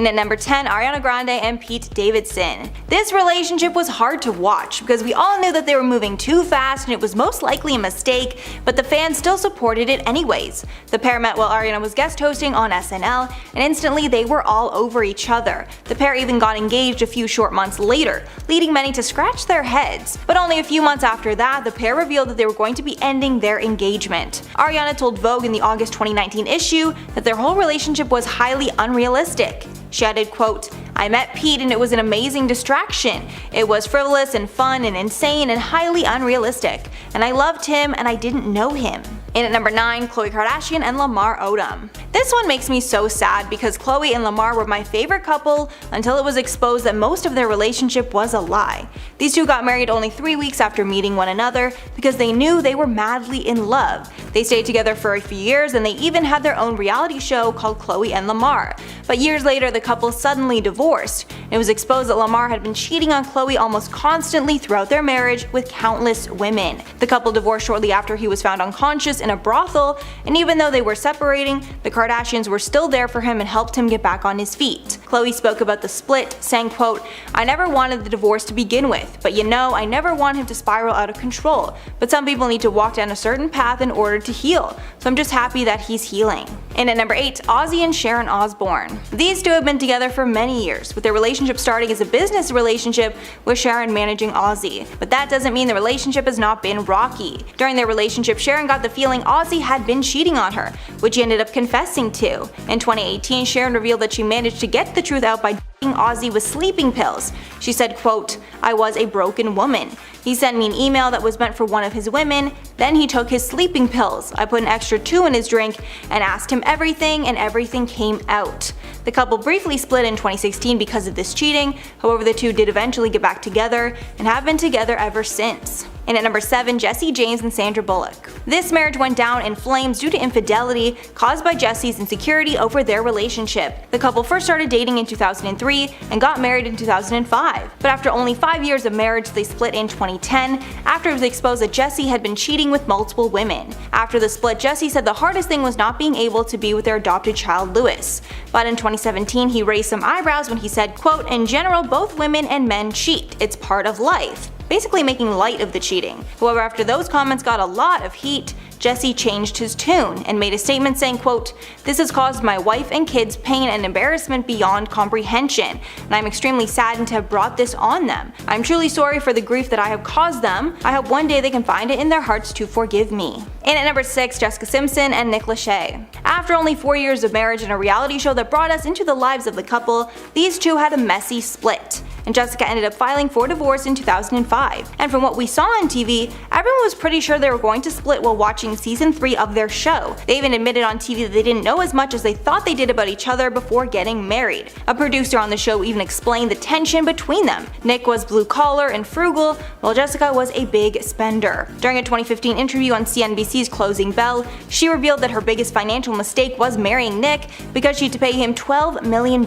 And at number 10, Ariana Grande and Pete Davidson. This relationship was hard to watch because we all knew that they were moving too fast and it was most likely a mistake, but the fans still supported it anyways. The pair met while Ariana was guest hosting on SNL, and instantly they were all over each other. The pair even got engaged a few short months later, leading many to scratch their heads. But only a few months after that, the pair revealed that they were going to be ending their engagement. Ariana told Vogue in the August 2019 issue that their whole relationship was highly unrealistic. She added, quote, "I met Pete and it was an amazing distraction. It was frivolous and fun and insane and highly unrealistic. And I loved him and I didn't know him." And at number 9, Khloe Kardashian and Lamar Odom. This one makes me so sad because Khloe and Lamar were my favorite couple until it was exposed that most of their relationship was a lie. These two got married only 3 weeks after meeting one another because they knew they were madly in love. They stayed together for a few years and they even had their own reality show called Khloe and Lamar. But years later, the couple suddenly divorced. It was exposed that Lamar had been cheating on Khloe almost constantly throughout their marriage with countless women. The couple divorced shortly after he was found unconscious in a brothel, and even though they were separating, the Kardashians were still there for him and helped him get back on his feet. Khloe spoke about the split, saying, quote, "I never wanted the divorce to begin with, but you know, I never want him to spiral out of control. But some people need to walk down a certain path in order to heal, so I'm just happy that he's healing." And at number 8, Ozzy and Sharon Osbourne. These two have been together for many years, with their relationship starting as a business relationship with Sharon managing Ozzy. But that doesn't mean the relationship has not been rocky. During their relationship, Sharon got the feeling Ozzy had been cheating on her, which he ended up confessing to. In 2018, Sharon revealed that she managed to get the truth out by Ozzy with sleeping pills. She said, quote, "I was a broken woman. He sent me an email that was meant for one of his women, then he took his sleeping pills. I put an extra 2 in his drink and asked him everything and everything came out." The couple briefly split in 2016 because of this cheating, however the two did eventually get back together and have been together ever since. And at number 7, Jesse James and Sandra Bullock. This marriage went down in flames due to infidelity caused by Jesse's insecurity over their relationship. The couple first started dating in 2003 and got married in 2005. But after only 5 years of marriage, they split in 2010 after it was exposed that Jesse had been cheating with multiple women. After the split, Jesse said the hardest thing was not being able to be with their adopted child Louis. But in 2017, he raised some eyebrows when he said, quote, "In general, both women and men cheat. It's part of life," basically making light of the cheating. However, after those comments got a lot of heat, Jesse changed his tune and made a statement saying, quote, "This has caused my wife and kids pain and embarrassment beyond comprehension, and I'm extremely saddened to have brought this on them. I'm truly sorry for the grief that I have caused them. I hope one day they can find it in their hearts to forgive me." And at number 6, Jessica Simpson and Nick Lachey. After only 4 years of marriage and a reality show that brought us into the lives of the couple, these two had a messy split, and Jessica ended up filing for divorce in 2005. And from what we saw on TV, everyone was pretty sure they were going to split while watching season 3 of their show. They even admitted on TV that they didn't know as much as they thought they did about each other before getting married. A producer on the show even explained the tension between them. Nick was blue collar and frugal, while Jessica was a big spender. During a 2015 interview on CNBC's Closing Bell, she revealed that her biggest financial mistake was marrying Nick because she had to pay him $12 million.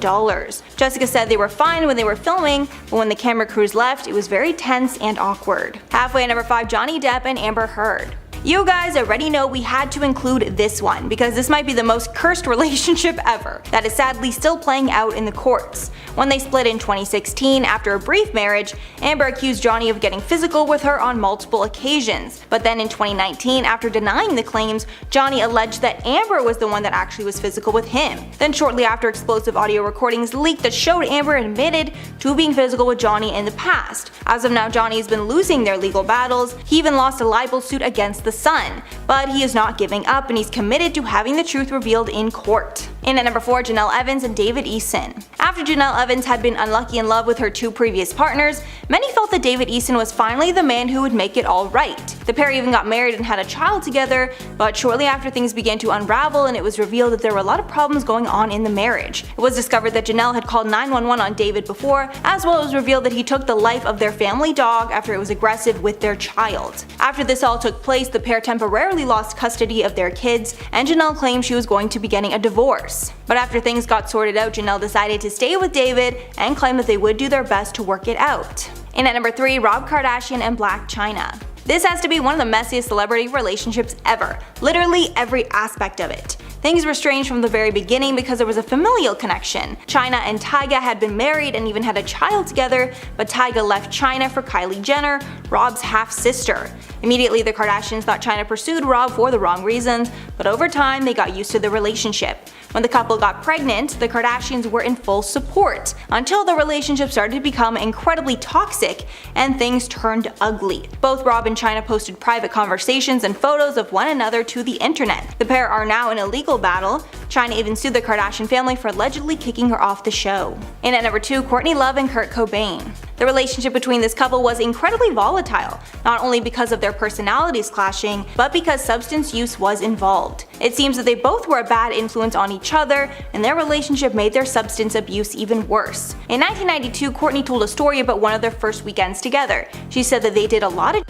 Jessica said they were fine when they were filming, but when the camera crews left, it was very tense and awkward. Halfway at number 5, Johnny Depp and Amber Heard. You guys already know we had to include this one because this might be the most cursed relationship ever that is sadly still playing out in the courts. When they split in 2016 after a brief marriage, Amber accused Johnny of getting physical with her on multiple occasions. But then in 2019, after denying the claims, Johnny alleged that Amber was the one that actually was physical with him. Then shortly after, explosive audio recordings leaked that showed Amber admitted to being physical with Johnny in the past. As of now, Johnny has been losing their legal battles. He even lost a libel suit against the Sun, but he is not giving up and he's committed to having the truth revealed in court. And at number 4, Janelle Evans and David Eason. After Janelle Evans had been unlucky in love with her 2 previous partners, many felt that David Eason was finally the man who would make it all right. The pair even got married and had a child together, but shortly after things began to unravel and it was revealed that there were a lot of problems going on in the marriage. It was discovered that Janelle had called 911 on David before, as well as revealed that he took the life of their family dog after it was aggressive with their child. After this all took place, the pair temporarily lost custody of their kids, and Janelle claimed she was going to be getting a divorce. But after things got sorted out, Janelle decided to stay with David and claimed that they would do their best to work it out. And at number 3, Rob Kardashian and Blac Chyna. This has to be one of the messiest celebrity relationships ever, literally every aspect of it. Things were strange from the very beginning because there was a familial connection. China and Teigen had been married and even had a child together, but Teigen left China for Kylie Jenner, Rob's half-sister. Immediately, the Kardashians thought China pursued Rob for the wrong reasons, but over time they got used to the relationship. When the couple got pregnant, the Kardashians were in full support, until the relationship started to become incredibly toxic and things turned ugly. Both Rob and China posted private conversations and photos of one another to the internet. The pair are now in a legal battle. China even sued the Kardashian family for allegedly kicking her off the show. And at number 2, Courtney Love and Kurt Cobain. The relationship between this couple was incredibly volatile, not only because of their personalities clashing, but because substance use was involved. It seems that they both were a bad influence on each other, and their relationship made their substance abuse even worse. In 1992, Courtney told a story about one of their first weekends together. She said that they did a lot of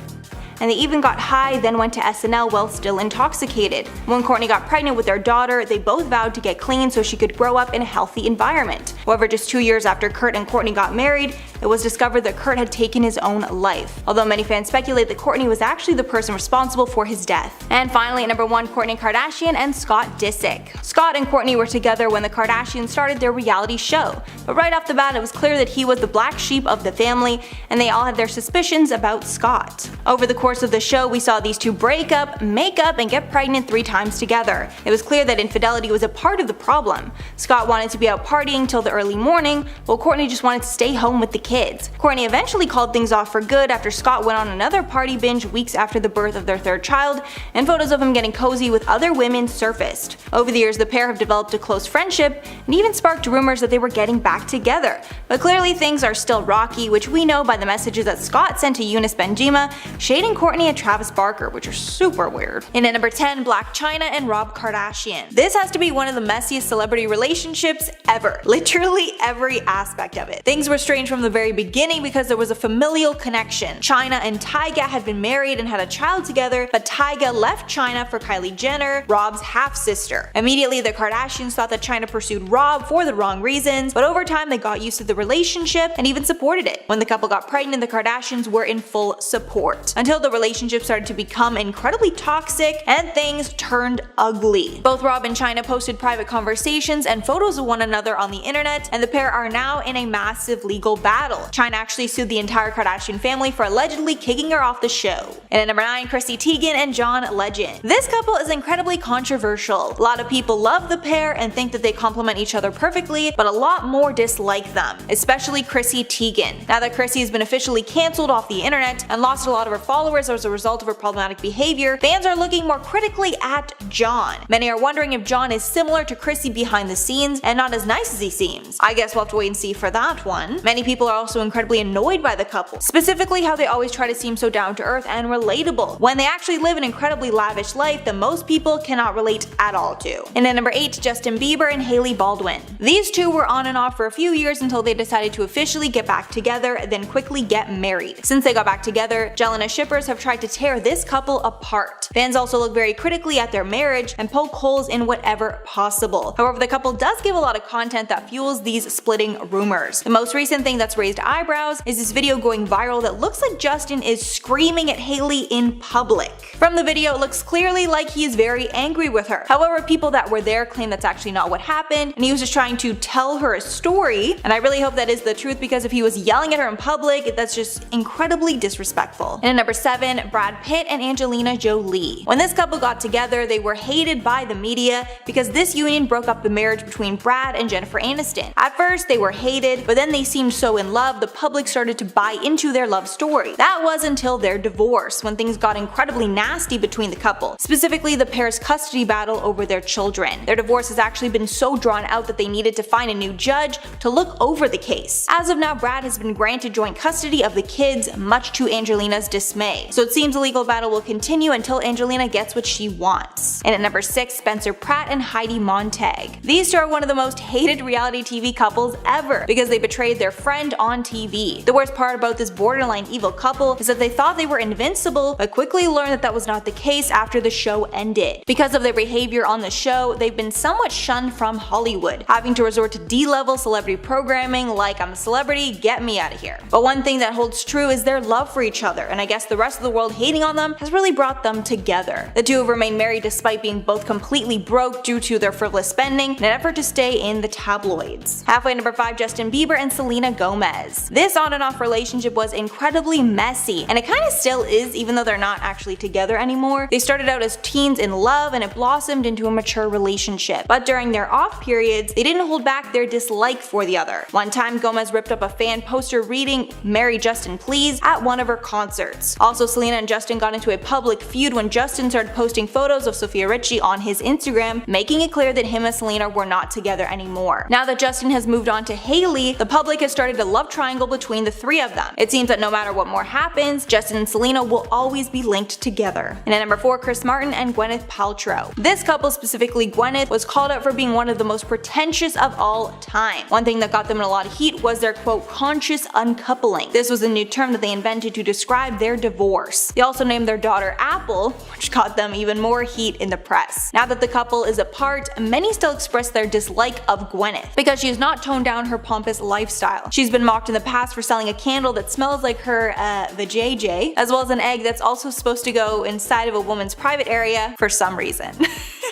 and they even got high, then went to SNL while still intoxicated. When Courtney got pregnant with their daughter, they both vowed to get clean so she could grow up in a healthy environment. However, just 2 years after Kurt and Courtney got married, it was discovered that Kurt had taken his own life, although many fans speculate that Courtney was actually the person responsible for his death. And finally, at number 1, Kourtney Kardashian and Scott Disick. Scott and Kourtney were together when the Kardashians started their reality show, but right off the bat it was clear that he was the black sheep of the family, and they all had their suspicions about Scott. Over the course of the show, we saw these two break up, make up, and get pregnant 3 times together. It was clear that infidelity was a part of the problem. Scott wanted to be out partying till the early morning, while Kourtney just wanted to stay home with the kids. Kourtney eventually called things off for good after Scott went on another party binge weeks after the birth of their 3rd child, and photos of him getting cozy with other women surfaced. Over the years, the pair have developed a close friendship and even sparked rumors that they were getting back together. But clearly things are still rocky, which we know by the messages that Scott sent to Eunice Benjima, shading Kourtney and Travis Barker, which are super weird. And at number 10, Blac Chyna and Rob Kardashian. This has to be one of the messiest celebrity relationships ever. Literally every aspect of it. Things were strange from the very beginning because there was a familial connection. Chyna and Teigen had been married and had a child together, but Teigen left Chyna for Kylie Jenner, Rob's half-sister. Immediately, the Kardashians thought that Chyna pursued Rob for the wrong reasons, but over time they got used to the relationship and even supported it. When the couple got pregnant, the Kardashians were in full support, until the relationship started to become incredibly toxic and things turned ugly. Both Rob and Chyna posted private conversations and photos of one another on the internet, and the pair are now in a massive legal battle. Chyna actually sued the entire Kardashian family for allegedly kicking her off the show. And at number 9, Chrissy Teigen and John Legend. This couple is incredibly controversial. A lot of people love the pair and think that they complement each other perfectly, but a lot more dislike them, especially Chrissy Teigen. Now that Chrissy has been officially cancelled off the internet and lost a lot of her followers as a result of her problematic behavior, fans are looking more critically at John. Many are wondering if John is similar to Chrissy behind the scenes and not as nice as he seems. I guess we'll have to wait and see for that one. Many people are also incredibly annoyed by the couple, specifically how they always try to seem so down to earth and relatable, when they actually live an incredibly lavish life that most people cannot relate at all to. And at number 8, Justin Bieber and Hailey Baldwin. These two were on and off for a few years until they decided to officially get back together, then quickly get married. Since they got back together, JLo shippers have tried to tear this couple apart. Fans also look very critically at their marriage and poke holes in whatever possible. However, the couple does give a lot of content that fuels these splitting rumors. The most recent thing that's raised eyebrows is this video going viral that looks like Justin is screaming at Hailey in public. From the video, it looks clearly like he is very angry with her. However, people that were there claim that's actually not what happened, and he was just trying to tell her a story, and I really hope that is the truth, because if he was yelling at her in public, that's just incredibly disrespectful. And at number 7, Brad Pitt and Angelina Jolie. When this couple got together, they were hated by the media because this union broke up the marriage between Brad and Jennifer Aniston. At first, they were hated, but then they seemed so in love, the public started to buy into their love story. That was until their divorce, when things got incredibly nasty between the couple, specifically the pair's custody battle over their children. Their divorce has actually been so drawn out that they needed to find a new judge to look over the case. As of now, Brad has been granted joint custody of the kids, much to Angelina's dismay. So it seems the legal battle will continue until Angelina gets what she wants. And at number 6, Spencer Pratt and Heidi Montag. These two are one of the most hated reality TV couples ever because they betrayed their friend on TV. The worst part about this borderline evil couple is that they thought they were invincible, but quickly learned that that was not the case after the show ended. Because of their behavior on the show, they've been somewhat shunned from Hollywood, having to resort to D-level celebrity programming like "I'm a celebrity, get me out of here." But one thing that holds true is their love for each other, and I guess the rest rest of the world hating on them has really brought them together. The two have remained married despite being both completely broke due to their frivolous spending in an effort to stay in the tabloids. Halfway, number 5, Justin Bieber and Selena Gomez. This on and off relationship was incredibly messy, and it kinda still is, even though they're not actually together anymore. They started out as teens in love and it blossomed into a mature relationship. But during their off periods, they didn't hold back their dislike for the other. One time, Gomez ripped up a fan poster reading "Marry Justin Please" at one of her concerts. Also, Selena and Justin got into a public feud when Justin started posting photos of Sofia Richie on his Instagram, making it clear that him and Selena were not together anymore. Now that Justin has moved on to Hailey, the public has started a love triangle between the three of them. It seems that no matter what more happens, Justin and Selena will always be linked together. And at number 4, Chris Martin and Gwyneth Paltrow. This couple, specifically Gwyneth, was called out for being one of the most pretentious of all time. One thing that got them in a lot of heat was their quote conscious uncoupling. This was a new term that they invented to describe their divorce. They also named their daughter Apple, which got them even more heat in the press. Now that the couple is apart, many still express their dislike of Gwyneth because she has not toned down her pompous lifestyle. She's been mocked in the past for selling a candle that smells like her vajayjay, as well as an egg that's also supposed to go inside of a woman's private area for some reason.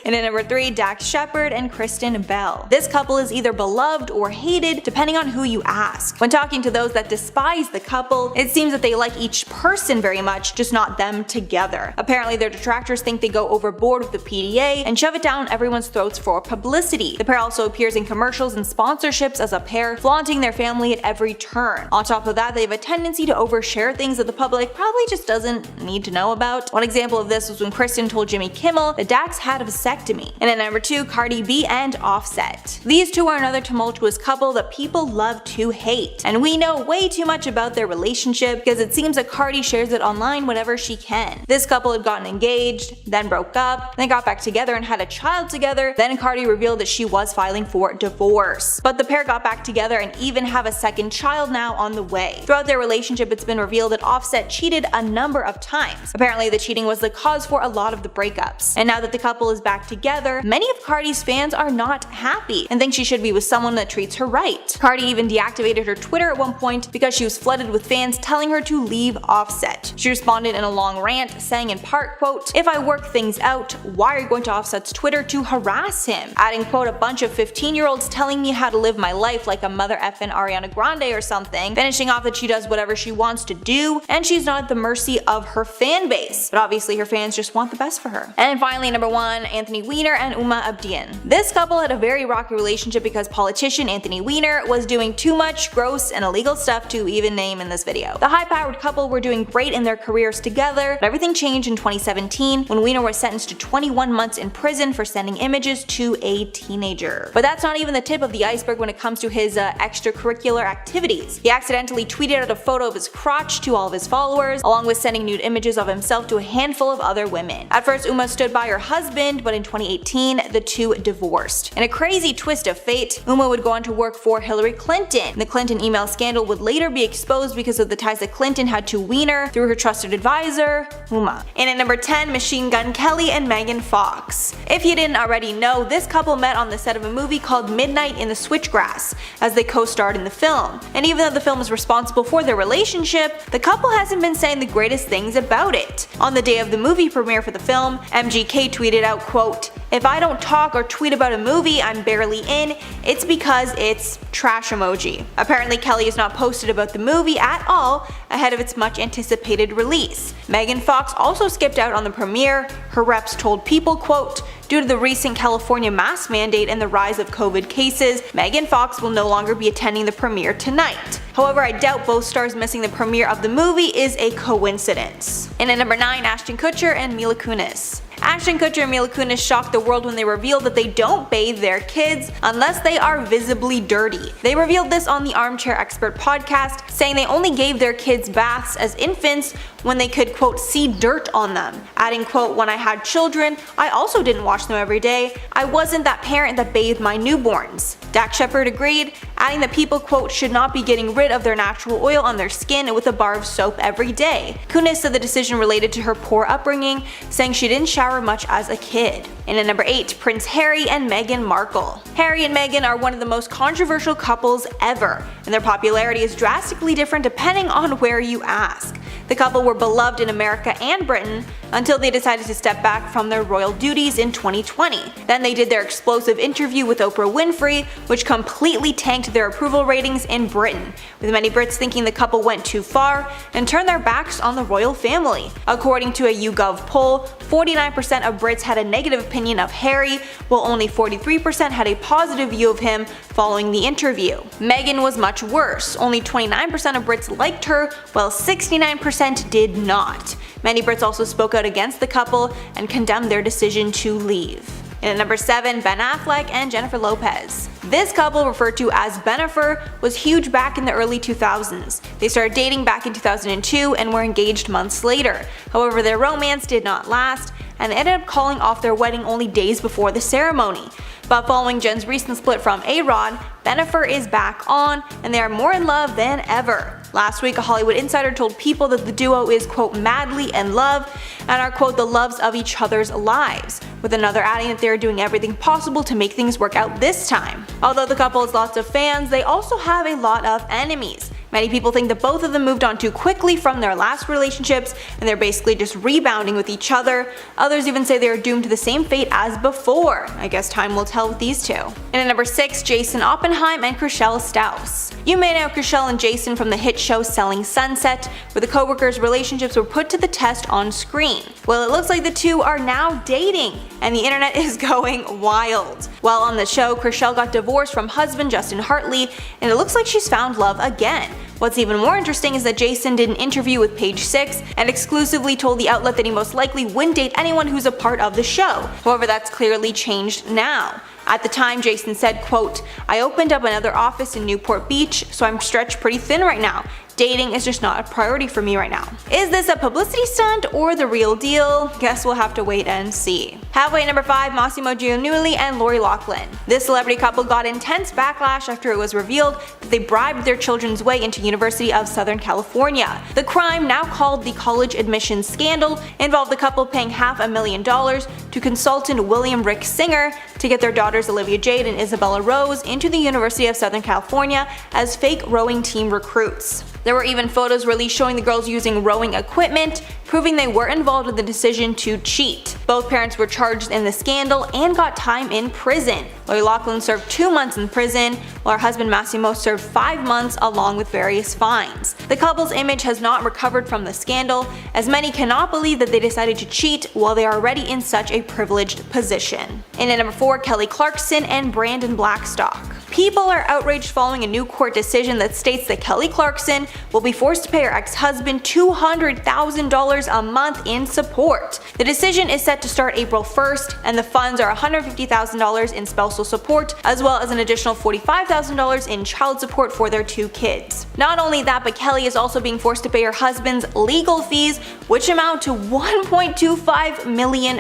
And at number 3, Dax Shepard and Kristen Bell. This couple is either beloved or hated depending on who you ask. When talking to those that despise the couple, it seems that they like each person very much, just not them together. Apparently their detractors think they go overboard with the PDA and shove it down everyone's throats for publicity. The pair also appears in commercials and sponsorships as a pair, flaunting their family at every turn. On top of that, they have a tendency to overshare things that the public probably just doesn't need to know about. One example of this was when Kristen told Jimmy Kimmel that Dax had a vasectomy. And at number 2, Cardi B and Offset. These two are another tumultuous couple that people love to hate, and we know way too much about their relationship because it seems that Cardi shares it online whenever she can. This couple had gotten engaged, then broke up, then got back together and had a child together. Then Cardi revealed that she was filing for divorce. But the pair got back together and even have a second child now on the way. Throughout their relationship, it's been revealed that Offset cheated a number of times. Apparently the cheating was the cause for a lot of the breakups. And now that the couple is back together, many of Cardi's fans are not happy and think she should be with someone that treats her right. Cardi even deactivated her Twitter at one point because she was flooded with fans telling her to leave Offset. She responded in a long rant saying in part, quote, "If I work things out, why are you going to Offset's Twitter to harass him?" Adding, quote, "A bunch of 15-year-olds telling me how to live my life like a mother effing Ariana Grande or something," finishing off that she does whatever she wants to do and she's not at the mercy of her fan base. But obviously her fans just want the best for her. And finally, number 1, Anthony Weiner and Uma Abdian. This couple had a very rocky relationship because politician Anthony Weiner was doing too much gross and illegal stuff to even name in this video. The high-powered couple were doing great in their careers together, but everything changed in 2017 when Weiner was sentenced to 21 months in prison for sending images to a teenager. But that's not even the tip of the iceberg when it comes to his extracurricular activities. He accidentally tweeted out a photo of his crotch to all of his followers, along with sending nude images of himself to a handful of other women. At first, Uma stood by her husband, but in 2018, the two divorced. In a crazy twist of fate, Uma would go on to work for Hillary Clinton. The Clinton email scandal would later be exposed because of the ties that Clinton had to Weiner through her trusted advisor, Uma. And at number 10, Machine Gun Kelly and Megan Fox. If you didn't already know, this couple met on the set of a movie called Midnight in the Switchgrass, as they co-starred in the film. And even though the film is responsible for their relationship, the couple hasn't been saying the greatest things about it. On the day of the movie premiere for the film, MGK tweeted out, quote, "If I don't talk or tweet about a movie I'm barely in, it's because it's trash emoji." Apparently Kelly has not posted about the movie at all ahead of its much anticipated release. Megan Fox also skipped out on the premiere. Her reps told People, quote, "Due to the recent California mask mandate and the rise of COVID cases, Megan Fox will no longer be attending the premiere tonight." However, I doubt both stars missing the premiere of the movie is a coincidence. And at number 9, Ashton Kutcher and Mila Kunis. Ashton Kutcher and Mila Kunis shocked the world when they revealed that they don't bathe their kids unless they are visibly dirty. They revealed this on the Armchair Expert podcast, saying they only gave their kids baths as infants when they could, quote, "see dirt on them." Adding, quote, "When I had children, I also didn't wash them every day. I wasn't that parent that bathed my newborns." Dax Shepard agreed, adding that people, quote, "should not be getting rid of their natural oil on their skin with a bar of soap every day." Kunis said the decision related to her poor upbringing, saying she didn't shower much as a kid. And at number 8, Prince Harry and Meghan Markle. Harry and Meghan are one of the most controversial couples ever, and their popularity is drastically different depending on where you ask. The couple were beloved in America and Britain until they decided to step back from their royal duties in 2020. Then they did their explosive interview with Oprah Winfrey, which completely tanked their approval ratings in Britain, with many Brits thinking the couple went too far and turned their backs on the royal family. According to a YouGov poll, 49% of Brits had a negative opinion of Harry, while only 43% had a positive view of him following the interview. Meghan was much worse. Only 29% of Brits liked her, while 69% did not. Many Brits also spoke out against the couple and condemned their decision to leave. And at number 7, Ben Affleck and Jennifer Lopez. This couple, referred to as Bennifer, was huge back in the early 2000s. They started dating back in 2002 and were engaged months later. However, their romance did not last, and they ended up calling off their wedding only days before the ceremony. But following Jen's recent split from A-Rod, Bennifer is back on, and they are more in love than ever. Last week, a Hollywood insider told People that the duo is, quote, madly in love and are, quote, the loves of each other's lives, with another adding that they are doing everything possible to make things work out this time. Although the couple has lots of fans, they also have a lot of enemies. Many people think that both of them moved on too quickly from their last relationships and they're basically just rebounding with each other. Others even say they are doomed to the same fate as before. I guess time will tell with these two. And at number 6, Jason Oppenheim and Chrishell Stause. You may know Chrishell and Jason from the hit show Selling Sunset, where the co-workers' relationships were put to the test on screen. Well, it looks like the two are now dating, and the internet is going wild. While on the show, Chrishell got divorced from husband Justin Hartley, and it looks like she's found love again. What's even more interesting is that Jason did an interview with Page 6 and exclusively told the outlet that he most likely wouldn't date anyone who's a part of the show. However, that's clearly changed now. At the time, Jason said, quote, "I opened up another office in Newport Beach, so I'm stretched pretty thin right now. Dating is just not a priority for me right now." Is this a publicity stunt or the real deal? Guess we'll have to wait and see. Halfway at number 5, Massimo Giannulli and Lori Loughlin. This celebrity couple got intense backlash after it was revealed that they bribed their children's way into University of Southern California. The crime, now called the college admissions scandal, involved the couple paying $500,000 to consultant William Rick Singer to get their daughters Olivia Jade and Isabella Rose into the University of Southern California as fake rowing team recruits. There were even photos released showing the girls using rowing equipment, proving they were involved in the decision to cheat. Both parents were charged in the scandal and got time in prison. Lori Loughlin served 2 months in prison, while her husband Massimo served 5 months along with various fines. The couple's image has not recovered from the scandal, as many cannot believe that they decided to cheat while they are already in such a privileged position. And at number 4, Kelly Clarkson and Brandon Blackstock. People are outraged following a new court decision that states that Kelly Clarkson will be forced to pay her ex-husband $200,000 a month in support. The decision is set to start April 1st, and the funds are $150,000 in spousal support, as well as an additional $45,000 in child support for their 2 kids. Not only that, but Kelly is also being forced to pay her husband's legal fees, which amount to $1.25 million.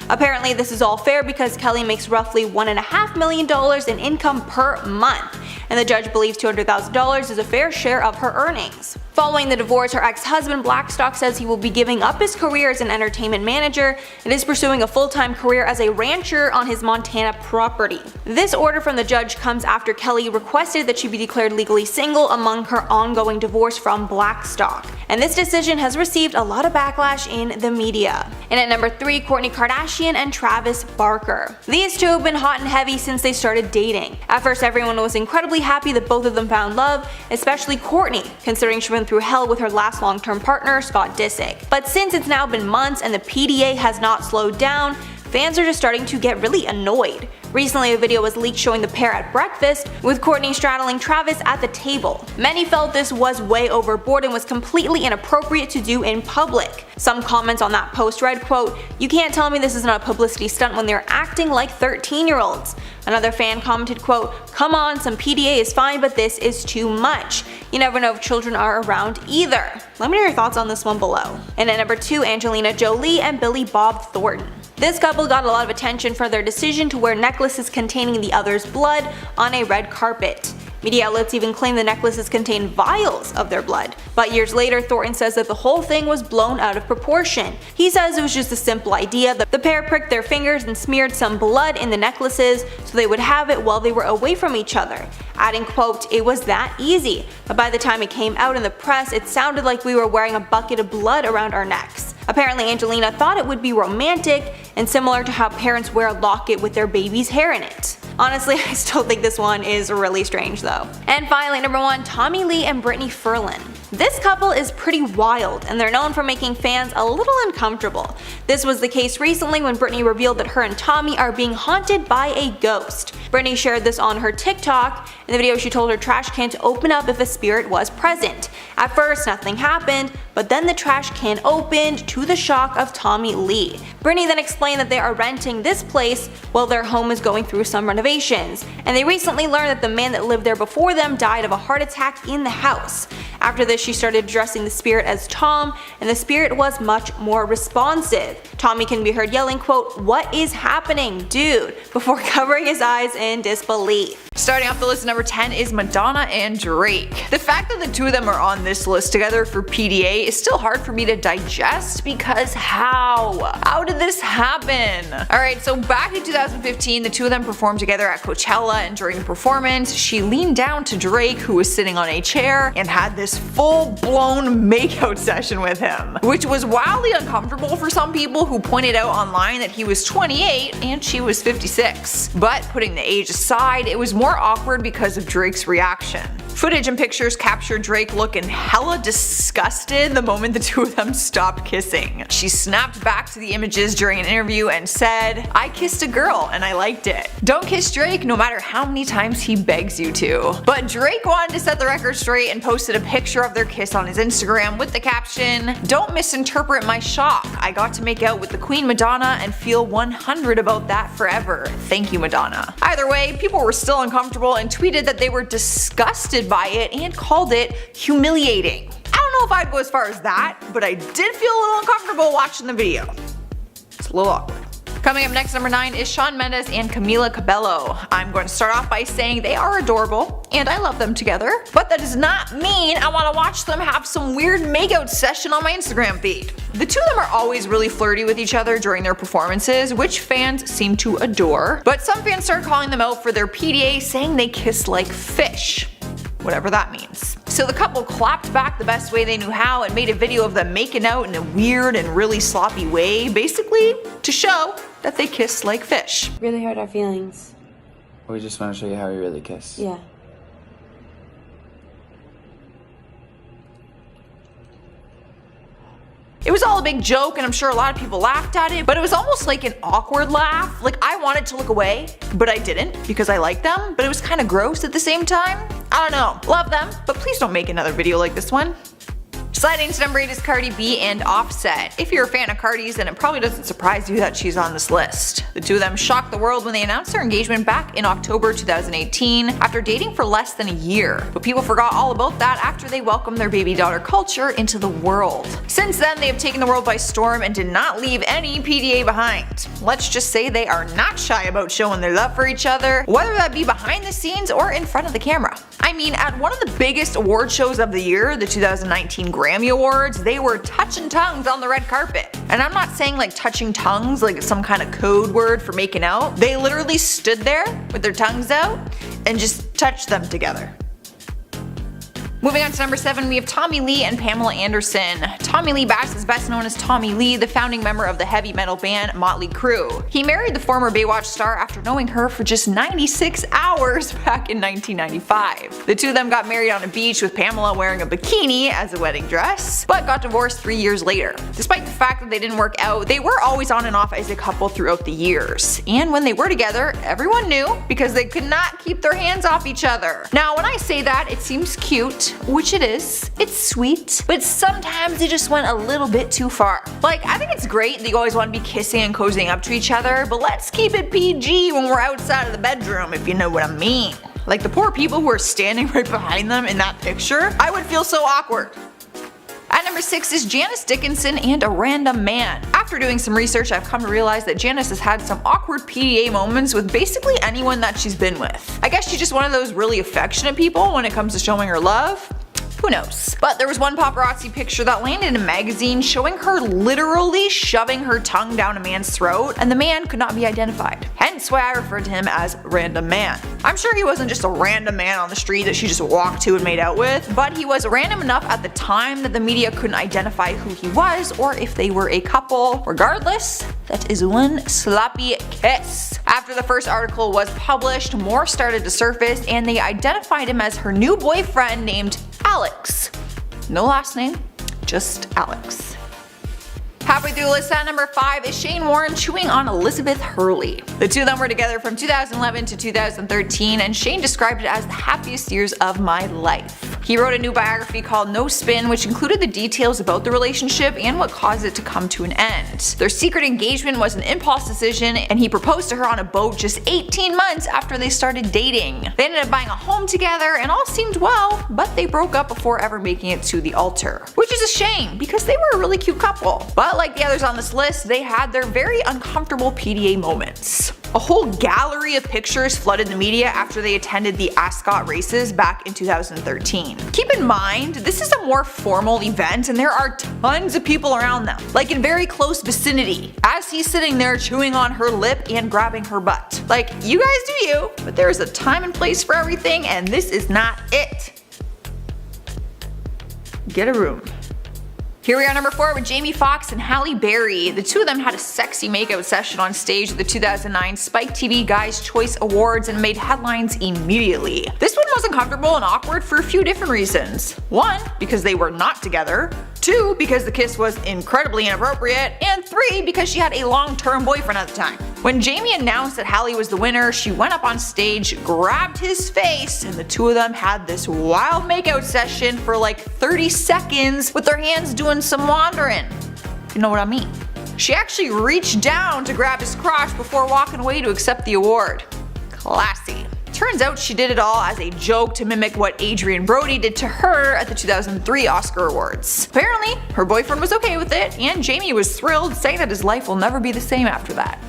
Apparently, this is all fair because Kelly makes roughly $1.5 million in income per month, and the judge believes $200,000 is a fair share of her earnings. Following the divorce, her ex-husband Blackstock says he will be giving up his career as an entertainment manager and is pursuing a full-time career as a rancher on his Montana property. This order from the judge comes after Kelly requested that she be declared legally single among her ongoing divorce from Blackstock, and this decision has received a lot of backlash in the media. And at number 3, Kourtney Kardashian and Travis Barker. These two have been hot and heavy since they started dating. At first, everyone was incredibly happy that both of them found love, especially Kourtney, considering she went through hell with her last long-term partner, Scott Disick. But since it's now been months and the PDA has not slowed down, fans are just starting to get really annoyed. Recently, a video was leaked showing the pair at breakfast, with Kourtney straddling Travis at the table. Many felt this was way overboard and was completely inappropriate to do in public. Some comments on that post read, quote, "You can't tell me this is not a publicity stunt when they're acting like 13-year-olds. Another fan commented, quote, "Come on, some PDA is fine, but this is too much. You never know if children are around either." Let me know your thoughts on this one below. And at number 2, Angelina Jolie and Billy Bob Thornton. This couple got a lot of attention for their decision to wear necklaces containing the other's blood on a red carpet. Media outlets even claim the necklaces contain vials of their blood. But years later, Thornton says that the whole thing was blown out of proportion. He says it was just a simple idea that the pair pricked their fingers and smeared some blood in the necklaces so they would have it while they were away from each other, adding, quote, "It was that easy, but by the time it came out in the press it sounded like we were wearing a bucket of blood around our necks." Apparently Angelina thought it would be romantic and similar to how parents wear a locket with their baby's hair in it. Honestly, I still think this one is really strange though. And finally, number 1, Tommy Lee and Brittany Furlan. This couple is pretty wild, and they're known for making fans a little uncomfortable. This was the case recently when Brittany revealed that her and Tommy are being haunted by a ghost. Brittany shared this on her TikTok. In the video, she told her trash can to open up if a spirit was present. At first, nothing happened, but then the trash can opened to the shock of Tommy Lee. Brittany then explained that they are renting this place while their home is going through some renovations, and they recently learned that the man that lived there before them died of a heart attack in the house. After this, she started addressing the spirit as Tom, and the spirit was much more responsive. Tommy can be heard yelling, quote, "What is happening, dude?" before covering his eyes in disbelief. Starting off the list at number 10 is Madonna and Drake. The fact that the two of them are on this list together for PDA is still hard for me to digest because how? How did this happen? Alright, so back in 2015, the two of them performed together at Coachella, and during the performance, she leaned down to Drake, who was sitting on a chair, and had this full-blown makeout session with him, which was wildly uncomfortable for some people who pointed out online that he was 28 and she was 56. But putting the age aside, it was more awkward because of Drake's reaction. Footage and pictures captured Drake looking hella disgusted the moment the two of them stopped kissing. She snapped back to the images during an interview and said, "I kissed a girl and I liked it. Don't kiss Drake no matter how many times he begs you to." But Drake wanted to set the record straight and posted a picture of their kiss on his Instagram with the caption, "Don't misinterpret my shock. I got to make out with the Queen Madonna and feel 100 about that forever. Thank you, Madonna." Either way, people were still uncomfortable and tweeted that they were disgusted by it and called it humiliating. I don't know if I'd go as far as that, but I did feel a little uncomfortable watching the video. It's a little awkward. Coming up next, number 9 is Shawn Mendes and Camila Cabello. I'm going to start off by saying they are adorable, and I love them together, but that does not mean I want to watch them have some weird makeout session on my Instagram feed. The two of them are always really flirty with each other during their performances, which fans seem to adore, but some fans started calling them out for their PDA, saying they kiss like fish. Whatever that means. So the couple clapped back the best way they knew how and made a video of them making out in a weird and really sloppy way, basically to show that they kiss like fish. Really hurt our feelings. We just want to show you how we really kiss. Yeah. It was all a big joke, and I'm sure a lot of people laughed at it, but it was almost like an awkward laugh. Like, I wanted to look away, but I didn't because I like them, but it was kind of gross at the same time. I don't know. Love them, but please don't make another video like this one. Sliding to number 8 is Cardi B and Offset. If you're a fan of Cardi's, then it probably doesn't surprise you that she's on this list. The two of them shocked the world when they announced their engagement back in October 2018 after dating for less than a year. But people forgot all about that after they welcomed their baby daughter Kutcher into the world. Since then, they have taken the world by storm and did not leave any PDA behind. Let's just say they are not shy about showing their love for each other, whether that be behind the scenes or in front of the camera. I mean, at one of the biggest award shows of the year, the 2019 Grammy Awards, they were touching tongues on the red carpet. And I'm not saying like touching tongues like it's some kind of code word for making out. They literally stood there with their tongues out and just touched them together. Moving on to number 7, we have Tommy Lee and Pamela Anderson. Tommy Lee Bass is best known as Tommy Lee, the founding member of the heavy metal band Motley Crue. He married the former Baywatch star after knowing her for just 96 hours back in 1995. The two of them got married on a beach with Pamela wearing a bikini as a wedding dress, but got divorced 3 years later. Despite the fact that they didn't work out, they were always on and off as a couple throughout the years. And when they were together, everyone knew because they could not keep their hands off each other. Now, when I say that, it seems cute, which it is. It's sweet, but sometimes it just went a little bit too far. Like, I think it's great that you always want to be kissing and cozying up to each other, but let's keep it PG when we're outside of the bedroom, if you know what I mean. Like the poor people who are standing right behind them in that picture, I would feel so awkward. At number number 6 is Janice Dickinson and a random man. After doing some research, I've come to realize that Janice has had some awkward PDA moments with basically anyone that she's been with. I guess she's just one of those really affectionate people when it comes to showing her love. Who knows? But there was one paparazzi picture that landed in a magazine showing her literally shoving her tongue down a man's throat, and the man could not be identified. Hence why I referred to him as Random Man. I'm sure he wasn't just a random man on the street that she just walked to and made out with, but he was random enough at the time that the media couldn't identify who he was or if they were a couple. Regardless, that is one sloppy kiss. After the first article was published, more started to surface and they identified him as her new boyfriend named Alex. No last name, just Alex. Halfway through the list at number 5 is Shane Warne chewing on Elizabeth Hurley. The two of them were together from 2011 to 2013 and Shane described it as the happiest years of my life. He wrote a new biography called No Spin, which included the details about the relationship and what caused it to come to an end. Their secret engagement was an impulse decision and he proposed to her on a boat just 18 months after they started dating. They ended up buying a home together and all seemed well, but they broke up before ever making it to the altar. Which is a shame because they were a really cute couple. But like the others on this list, they had their very uncomfortable PDA moments. A whole gallery of pictures flooded the media after they attended the Ascot races back in 2013. Keep in mind, this is a more formal event and there are tons of people around them, like in very close vicinity, as he's sitting there chewing on her lip and grabbing her butt. Like, you guys do you, but there is a time and place for everything and this is not it. Get a room. Here we are number 4 with Jamie Foxx and Halle Berry. The two of them had a sexy makeout session on stage at the 2009 Spike TV Guys' Choice Awards and made headlines immediately. This one was uncomfortable and awkward for a few different reasons. 1, because they were not together. 2, because the kiss was incredibly inappropriate. And 3, because she had a long-term boyfriend at the time. When Jamie announced that Halle was the winner, she went up on stage, grabbed his face, and the two of them had this wild makeout session for like 30 seconds with their hands doing some wandering. You know what I mean? She actually reached down to grab his crotch before walking away to accept the award. Classy. Turns out she did it all as a joke to mimic what Adrian Brody did to her at the 2003 Oscar Awards. Apparently, her boyfriend was okay with it, and Jamie was thrilled, saying that his life will never be the same after that.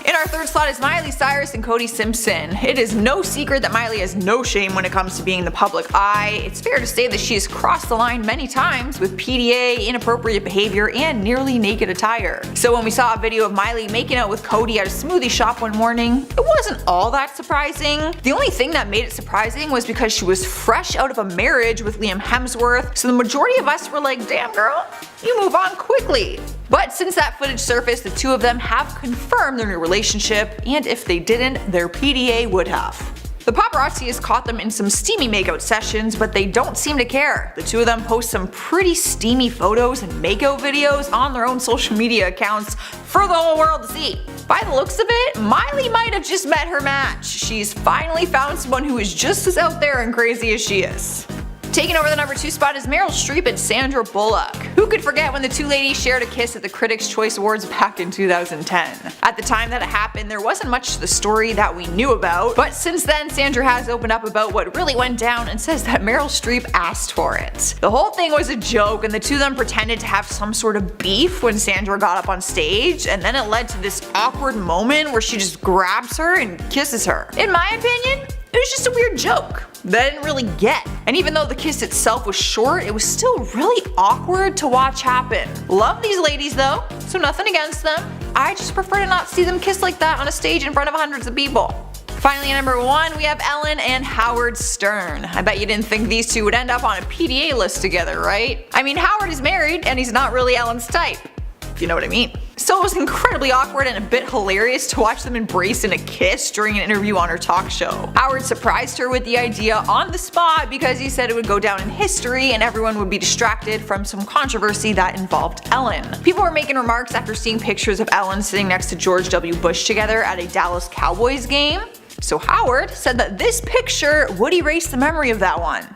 In our third slot is Miley Cyrus and Cody Simpson. It is no secret that Miley has no shame when it comes to being in the public eye. It's fair to say that she has crossed the line many times with PDA, inappropriate behavior, and nearly naked attire. So when we saw a video of Miley making out with Cody at a smoothie shop one morning, it wasn't all that surprising. The only thing that made it surprising was because she was fresh out of a marriage with Liam Hemsworth, so the majority of us were like, damn girl, you move on quickly. But since that footage surfaced, the two of them have confirmed their new relationship, and if they didn't, their PDA would have. The paparazzi has caught them in some steamy makeout sessions, but they don't seem to care. The two of them post some pretty steamy photos and makeout videos on their own social media accounts for the whole world to see. By the looks of it, Miley might have just met her match. She's finally found someone who is just as out there and crazy as she is. Taking over the number 2 spot is Meryl Streep and Sandra Bullock. Who could forget when the two ladies shared a kiss at the Critics' Choice Awards back in 2010? At the time that it happened, there wasn't much to the story that we knew about, but since then Sandra has opened up about what really went down and says that Meryl Streep asked for it. The whole thing was a joke and the two of them pretended to have some sort of beef when Sandra got up on stage, and then it led to this awkward moment where she just grabs her and kisses her. In my opinion, it was just a weird joke that I didn't really get. And even though the kiss itself was short, it was still really awkward to watch happen. Love these ladies though, so nothing against them. I just prefer to not see them kiss like that on a stage in front of hundreds of people. Finally at number 1, we have Ellen and Howard Stern. I bet you didn't think these two would end up on a PDA list together, right? I mean, Howard is married and he's not really Ellen's type, if you know what I mean. So it was incredibly awkward and a bit hilarious to watch them embrace in a kiss during an interview on her talk show. Howard surprised her with the idea on the spot because he said it would go down in history and everyone would be distracted from some controversy that involved Ellen. People were making remarks after seeing pictures of Ellen sitting next to George W. Bush together at a Dallas Cowboys game. So Howard said that this picture would erase the memory of that one.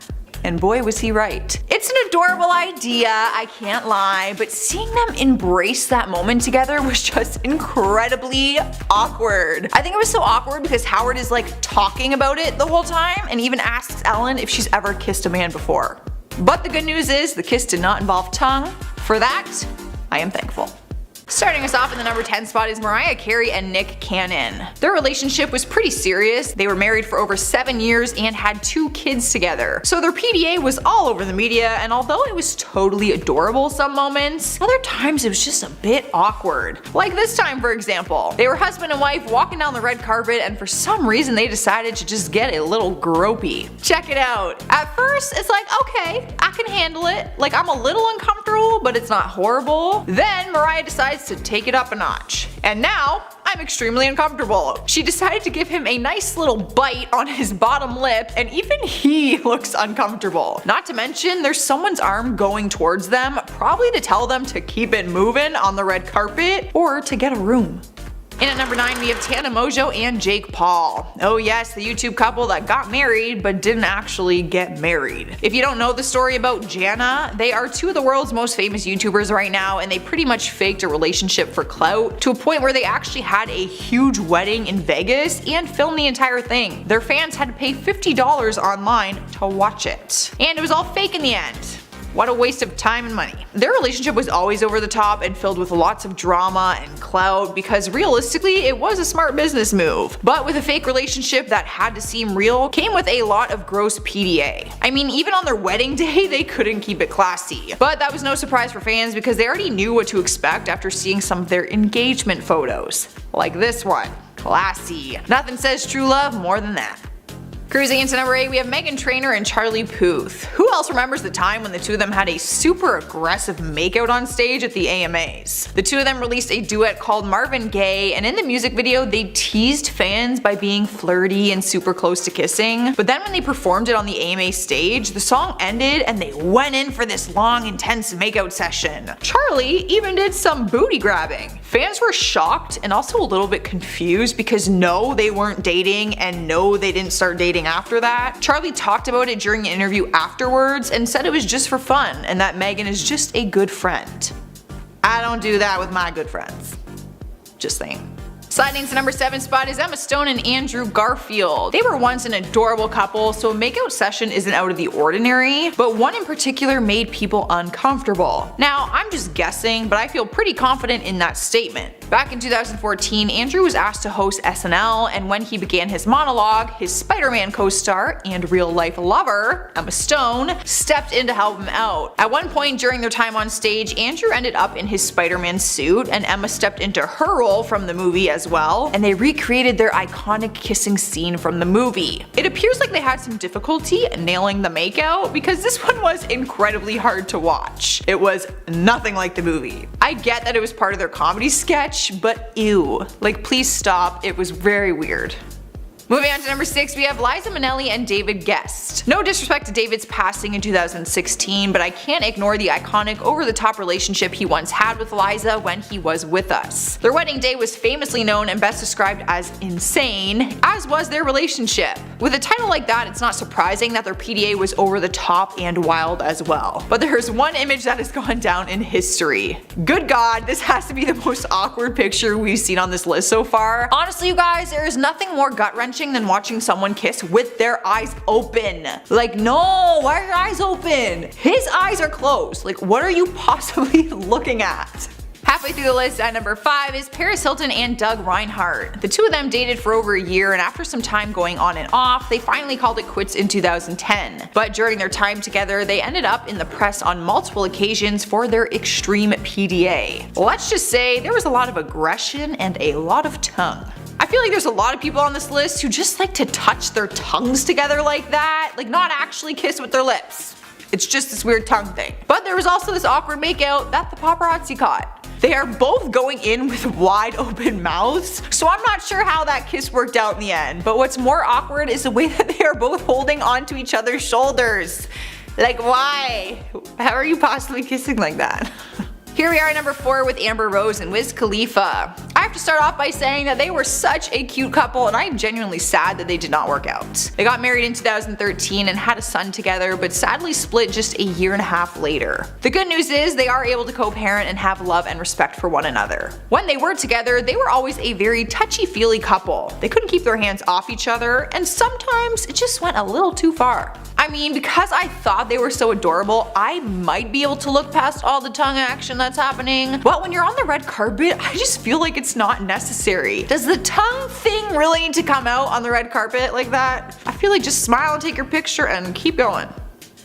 And boy was he right. It's an adorable idea, I can't lie, but seeing them embrace that moment together was just incredibly awkward. I think it was so awkward because Howard is like talking about it the whole time and even asks Ellen if she's ever kissed a man before. But the good news is the kiss did not involve tongue. For that, I am thankful. Starting us off in the number 10 spot is Mariah Carey and Nick Cannon. Their relationship was pretty serious. They were married for over 7 years and had 2 kids together. So their PDA was all over the media, and although it was totally adorable some moments, other times it was just a bit awkward. Like this time, for example. They were husband and wife walking down the red carpet, and for some reason they decided to just get a little gropey. Check it out. At first, it's like, okay, I can handle it. Like, I'm a little uncomfortable, but it's not horrible. Then Mariah decides to take it up a notch. And now, I'm extremely uncomfortable. She decided to give him a nice little bite on his bottom lip, and even he looks uncomfortable. Not to mention, there's someone's arm going towards them, probably to tell them to keep it moving on the red carpet, or to get a room. And at number 9 we have Tana, Mongeau, and Jake Paul. Oh yes, the YouTube couple that got married but didn't actually get married. If you don't know the story about Jana, they are 2 of the world's most famous YouTubers right now, and they pretty much faked a relationship for clout to a point where they actually had a huge wedding in Vegas and filmed the entire thing. Their fans had to pay $50 online to watch it. And it was all fake in the end. What a waste of time and money. Their relationship was always over the top and filled with lots of drama and clout because realistically it was a smart business move. But with a fake relationship that had to seem real came with a lot of gross PDA. I mean, even on their wedding day they couldn't keep it classy. But that was no surprise for fans because they already knew what to expect after seeing some of their engagement photos. Like this one. Classy. Nothing says true love more than that. Cruising into number 8 we have Meghan Trainor and Charlie Puth. Who else remembers the time when the 2 of them had a super aggressive makeout on stage at the AMAs? The 2 of them released a duet called Marvin Gaye, and in the music video they teased fans by being flirty and super close to kissing. But then when they performed it on the AMA stage, the song ended and they went in for this long intense makeout session. Charlie even did some booty grabbing. Fans were shocked and also a little bit confused because no, they weren't dating, and no, they didn't start dating after that. Charlie talked about it during an interview afterwards and said it was just for fun and that Meghan is just a good friend. I don't do that with my good friends. Just saying. Sliding to number 7 spot is Emma Stone and Andrew Garfield. They were once an adorable couple, so a makeout session isn't out of the ordinary, but one in particular made people uncomfortable. Now, I'm just guessing, but I feel pretty confident in that statement. Back in 2014, Andrew was asked to host SNL, and when he began his monologue, his Spider-Man co-star and real-life lover, Emma Stone, stepped in to help him out. At one point during their time on stage, Andrew ended up in his Spider-Man suit, and Emma stepped into her role from the movie as well, and they recreated their iconic kissing scene from the movie. It appears like they had some difficulty nailing the makeout because this one was incredibly hard to watch. It was nothing like the movie. I get that it was part of their comedy sketch, but ew. Like, please stop, it was very weird. Moving on to number 6, we have Liza Minnelli and David Guest. No disrespect to David's passing in 2016, but I can't ignore the iconic over-the-top relationship he once had with Liza when he was with us. Their wedding day was famously known and best described as insane, as was their relationship. With a title like that, it's not surprising that their PDA was over the top and wild as well. But there's one image that has gone down in history. Good God, this has to be the most awkward picture we've seen on this list so far. Honestly, you guys, there is nothing more gut-wrenching than watching someone kiss with their eyes open. Like, no, why are your eyes open? His eyes are closed. Like, what are you possibly looking at? Halfway through the list at number 5 is Paris Hilton and Doug Reinhardt. The 2 of them dated for over a year, and after some time going on and off, they finally called it quits in 2010. But during their time together, they ended up in the press on multiple occasions for their extreme PDA. Let's just say there was a lot of aggression and a lot of tongue. I feel like there's a lot of people on this list who just like to touch their tongues together like that, like not actually kiss with their lips. It's just this weird tongue thing. But there was also this awkward makeout that the paparazzi caught. They are both going in with wide open mouths, so I'm not sure how that kiss worked out in the end, but what's more awkward is the way that they are both holding onto each other's shoulders. Like, why? How are you possibly kissing like that? Here we are at number 4 with Amber Rose and Wiz Khalifa. I have to start off by saying that they were such a cute couple and I am genuinely sad that they did not work out. They got married in 2013 and had a son together, but sadly split just a year and a half later. The good news is they are able to co-parent and have love and respect for one another. When they were together, they were always a very touchy-feely couple. They couldn't keep their hands off each other, and sometimes it just went a little too far. I mean, because I thought they were so adorable, I might be able to look past all the tongue action that's happening, but when you're on the red carpet, I just feel like it's not necessary. Does the tongue thing really need to come out on the red carpet like that? I feel like just smile and take your picture and keep going.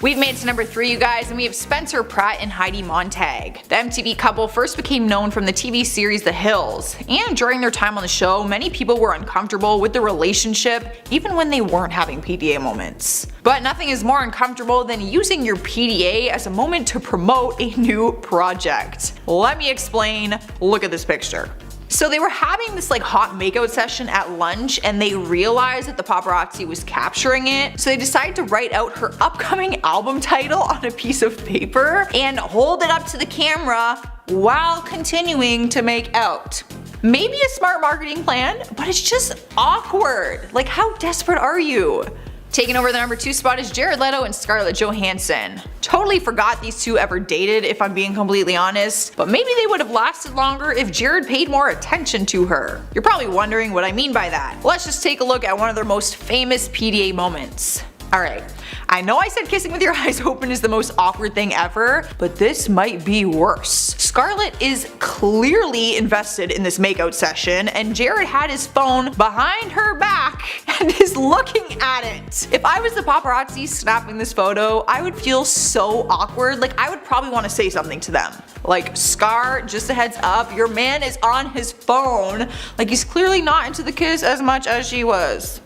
We've made it to number 3, you guys, and we have Spencer Pratt and Heidi Montag. The MTV couple first became known from the TV series The Hills, and during their time on the show, many people were uncomfortable with the relationship even when they weren't having PDA moments. But nothing is more uncomfortable than using your PDA as a moment to promote a new project. Let me explain. Look at this picture. So they were having this hot makeout session at lunch and they realized that the paparazzi was capturing it, so they decided to write out her upcoming album title on a piece of paper and hold it up to the camera while continuing to make out. Maybe a smart marketing plan, but it's just awkward. Like, how desperate are you? Taking over the number 2 spot is Jared Leto and Scarlett Johansson. Totally forgot these two ever dated, if I'm being completely honest, but maybe they would have lasted longer if Jared paid more attention to her. You're probably wondering what I mean by that. Let's just take a look at one of their most famous PDA moments. Alright, I know I said kissing with your eyes open is the most awkward thing ever, but this might be worse. Scarlett is clearly invested in this makeout session, and Jared had his phone behind her back and is looking at it. If I was the paparazzi snapping this photo, I would feel so awkward. Like, I would probably want to say something to them. Like, Scar, just a heads up, your man is on his phone. Like, he's clearly not into the kiss as much as she was.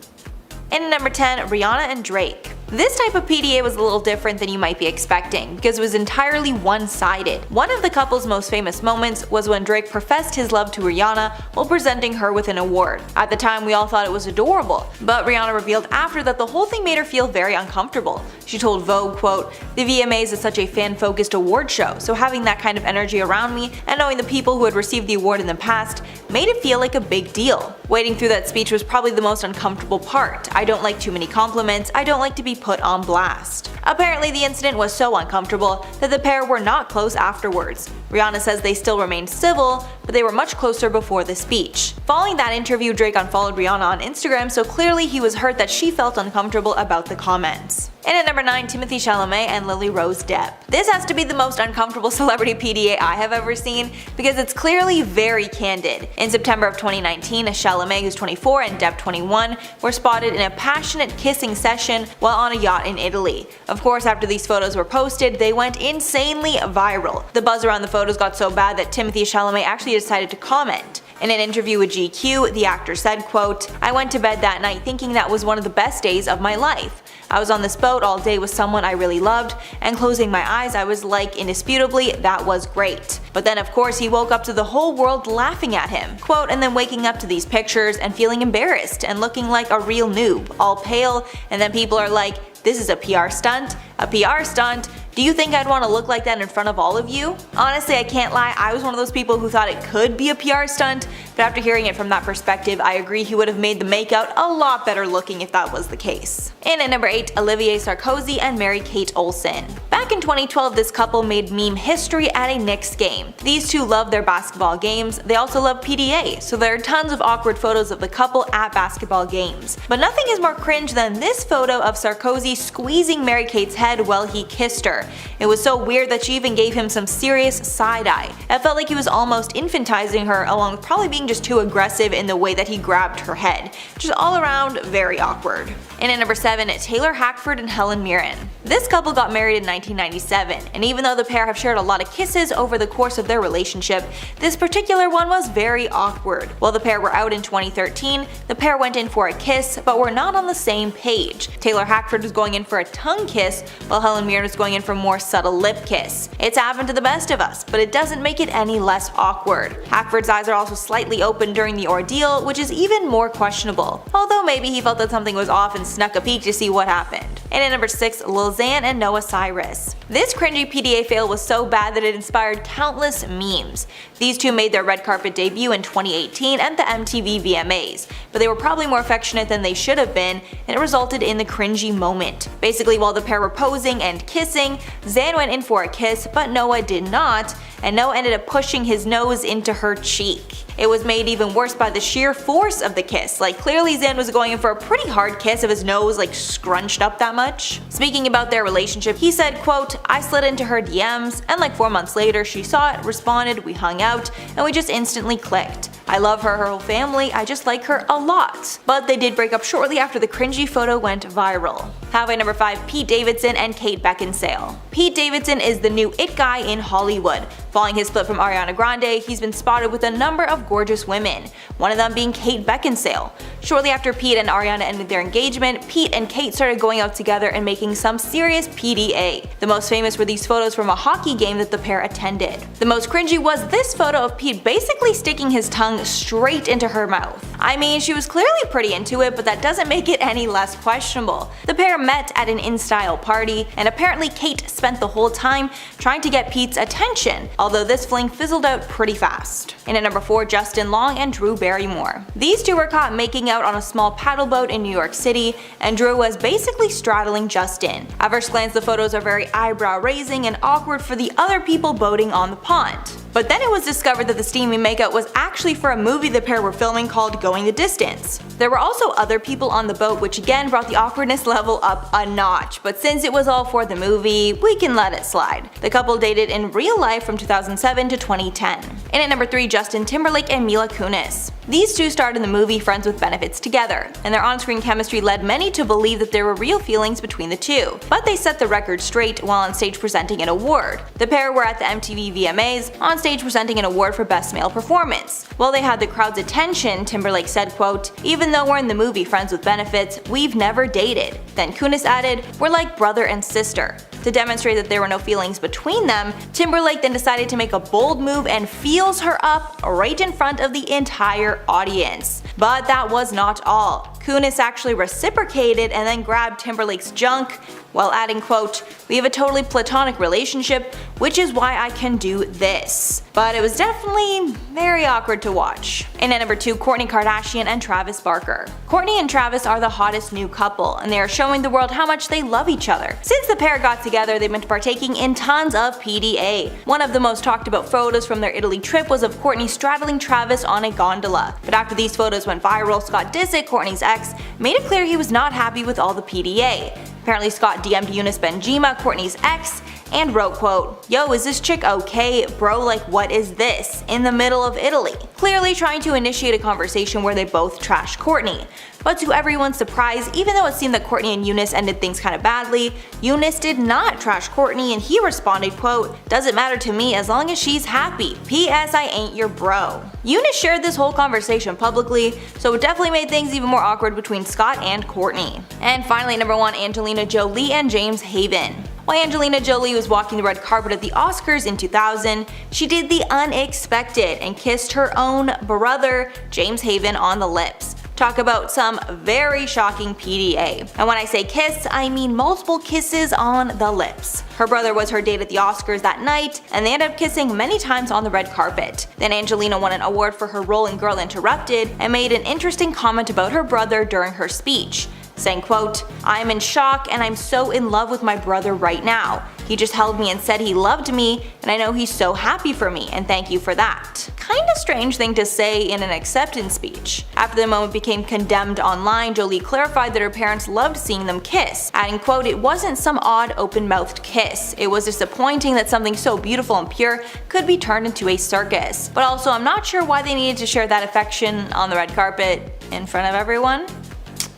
And at number 10, Rihanna and Drake. This type of PDA was a little different than you might be expecting, because it was entirely one-sided. One of the couple's most famous moments was when Drake professed his love to Rihanna while presenting her with an award. At the time, we all thought it was adorable, but Rihanna revealed after that the whole thing made her feel very uncomfortable. She told Vogue, quote, "The VMAs is such a fan-focused award show, so having that kind of energy around me and knowing the people who had received the award in the past made it feel like a big deal. Waiting through that speech was probably the most uncomfortable part. I don't like too many compliments, I don't like to be put on blast." Apparently the incident was so uncomfortable that the pair were not close afterwards. Rihanna says they still remained civil, but they were much closer before the speech. Following that interview, Drake unfollowed Rihanna on Instagram, so clearly he was hurt that she felt uncomfortable about the comments. And at number 9, Timothée Chalamet and Lily Rose Depp. This has to be the most uncomfortable celebrity PDA I have ever seen, because it's clearly very candid. In September of 2019, Chalamet, who's 24, and Depp, 21, were spotted in a passionate kissing session while on a yacht in Italy. Of course, after these photos were posted, they went insanely viral. The buzz around the photos got so bad that Timothée Chalamet actually decided to comment. In an interview with GQ, the actor said, quote, "I went to bed that night thinking that was one of the best days of my life. I was on this boat all day with someone I really loved, and closing my eyes I was like, indisputably, that was great. But then of course he woke up to the whole world laughing at him. Quote, and then waking up to these pictures and feeling embarrassed and looking like a real noob, all pale, and then people are like, this is a PR stunt? A PR stunt? Do you think I'd want to look like that in front of all of you?" Honestly, I can't lie, I was one of those people who thought it could be a PR stunt, but after hearing it from that perspective, I agree he would have made the makeout a lot better looking if that was the case. And at number 8, Olivier Sarkozy and Mary-Kate Olsen. Back in 2012, this couple made meme history at a Knicks game. These two love their basketball games, they also love PDA, so there are tons of awkward photos of the couple at basketball games. But nothing is more cringe than this photo of Sarkozy squeezing Mary-Kate's head while he kissed her. It was so weird that she even gave him some serious side-eye. It felt like he was almost infantizing her, along with probably being just too aggressive in the way that he grabbed her head. Just all around very awkward. And at number 7, Taylor Hackford and Helen Mirren. This couple got married in 1997, and even though the pair have shared a lot of kisses over the course of their relationship, this particular one was very awkward. While the pair were out in 2013, the pair went in for a kiss, but were not on the same page. Taylor Hackford was going in for a tongue kiss, while Helen Mirren was going in for a more subtle lip kiss. It's happened to the best of us, but it doesn't make it any less awkward. Hackford's eyes are also slightly open during the ordeal, which is even more questionable. Although maybe he felt that something was off and snuck a peek to see what happened. And at number 6, Lil Zan and Noah Cyrus. This cringy PDA fail was so bad that it inspired countless memes. These two made their red carpet debut in 2018 at the MTV VMAs, but they were probably more affectionate than they should have been, and it resulted in the cringy moment. Basically, while the pair were posing and kissing, Zan went in for a kiss, but Noah did not, and Noah ended up pushing his nose into her cheek. It was made even worse by the sheer force of the kiss. Like, clearly Zan was going in for a pretty hard kiss if his nose like scrunched up that much. Speaking about their relationship, he said, quote, "I slid into her DMs, and like 4 months later she saw it, responded, we hung out, and we just instantly clicked. I love her whole family, I just like her a lot." But they did break up shortly after the cringy photo went viral. Halfway number 5, Pete Davidson and Kate Beckinsale. Pete Davidson is the new it guy in Hollywood. Following his split from Ariana Grande, he's been spotted with a number of gorgeous women, one of them being Kate Beckinsale. Shortly after Pete and Ariana ended their engagement, Pete and Kate started going out together and making some serious PDA. The most famous were these photos from a hockey game that the pair attended. The most cringy was this photo of Pete basically sticking his tongue straight into her mouth. I mean, she was clearly pretty into it, but that doesn't make it any less questionable. The pair met at an in-style party, and apparently Kate spent the whole time trying to get Pete's attention, although this fling fizzled out pretty fast. And at number 4, Justin Long and Drew Barrymore. These two were caught making out on a small paddle boat in New York City, and Drew was basically straddling Justin. At first glance, the photos are very eyebrow-raising and awkward for the other people boating on the pond. But then it was discovered that the steamy makeout was actually for a movie the pair were filming called Going the Distance. There were also other people on the boat, which again brought the awkwardness level up a notch, but since it was all for the movie, we can let it slide. The couple dated in real life from 2007 to 2010. And at number 3, Justin Timberlake and Mila Kunis. These two starred in the movie Friends with Benefits together, and their on-screen chemistry led many to believe that there were real feelings between the two. But they set the record straight while on stage presenting an award. The pair were at the MTV VMAs, on stage presenting an award for Best Male Performance. While they had the crowd's attention, Timberlake said, quote, "Even though we're in the movie Friends with Benefits, we've never dated." Then Kunis added, "We're like brother and sister." To demonstrate that there were no feelings between them, Timberlake then decided to make a bold move and feels her up right in front of the entire audience. But that was not all. Kunis actually reciprocated and then grabbed Timberlake's junk while adding, quote, "We have a totally platonic relationship, which is why I can do this." But it was definitely very awkward to watch. And at number 2, Kourtney Kardashian and Travis Barker. Kourtney and Travis are the hottest new couple, and they are showing the world how much they love each other. Since the pair got together, they've been partaking in tons of PDA. One of the most talked about photos from their Italy trip was of Kourtney straddling Travis on a gondola. But after these photos went viral, Scott Disick, Kourtney's ex, made it clear he was not happy with all the PDA. Apparently Scott DM'd Eunice Benjima, Kourtney's ex, and wrote, quote, "Yo, is this chick okay? Bro, like what is this? In the middle of Italy." Clearly trying to initiate a conversation where they both trashed Kourtney. But to everyone's surprise, even though it seemed that Kourtney and Eunice ended things kinda badly, Eunice did not trash Kourtney and he responded, quote, "Doesn't matter to me as long as she's happy. P.S. I ain't your bro." Eunice shared this whole conversation publicly, so it definitely made things even more awkward between Scott and Kourtney. And finally, number 1, Angelina Jolie and James Haven. While Angelina Jolie was walking the red carpet at the Oscars in 2000, she did the unexpected and kissed her own brother, James Haven, on the lips. Talk about some very shocking PDA. And when I say kiss, I mean multiple kisses on the lips. Her brother was her date at the Oscars that night, and they ended up kissing many times on the red carpet. Then Angelina won an award for her role in Girl Interrupted and made an interesting comment about her brother during her speech, saying, quote, "I'm in shock and I'm so in love with my brother right now. He just held me and said he loved me, and I know he's so happy for me, and thank you for that." Kinda strange thing to say in an acceptance speech. After the moment became condemned online, Jolie clarified that her parents loved seeing them kiss, adding, quote, "It wasn't some odd open-mouthed kiss. It was disappointing that something so beautiful and pure could be turned into a circus. But also I'm not sure why they needed to share that affection on the red carpet in front of everyone."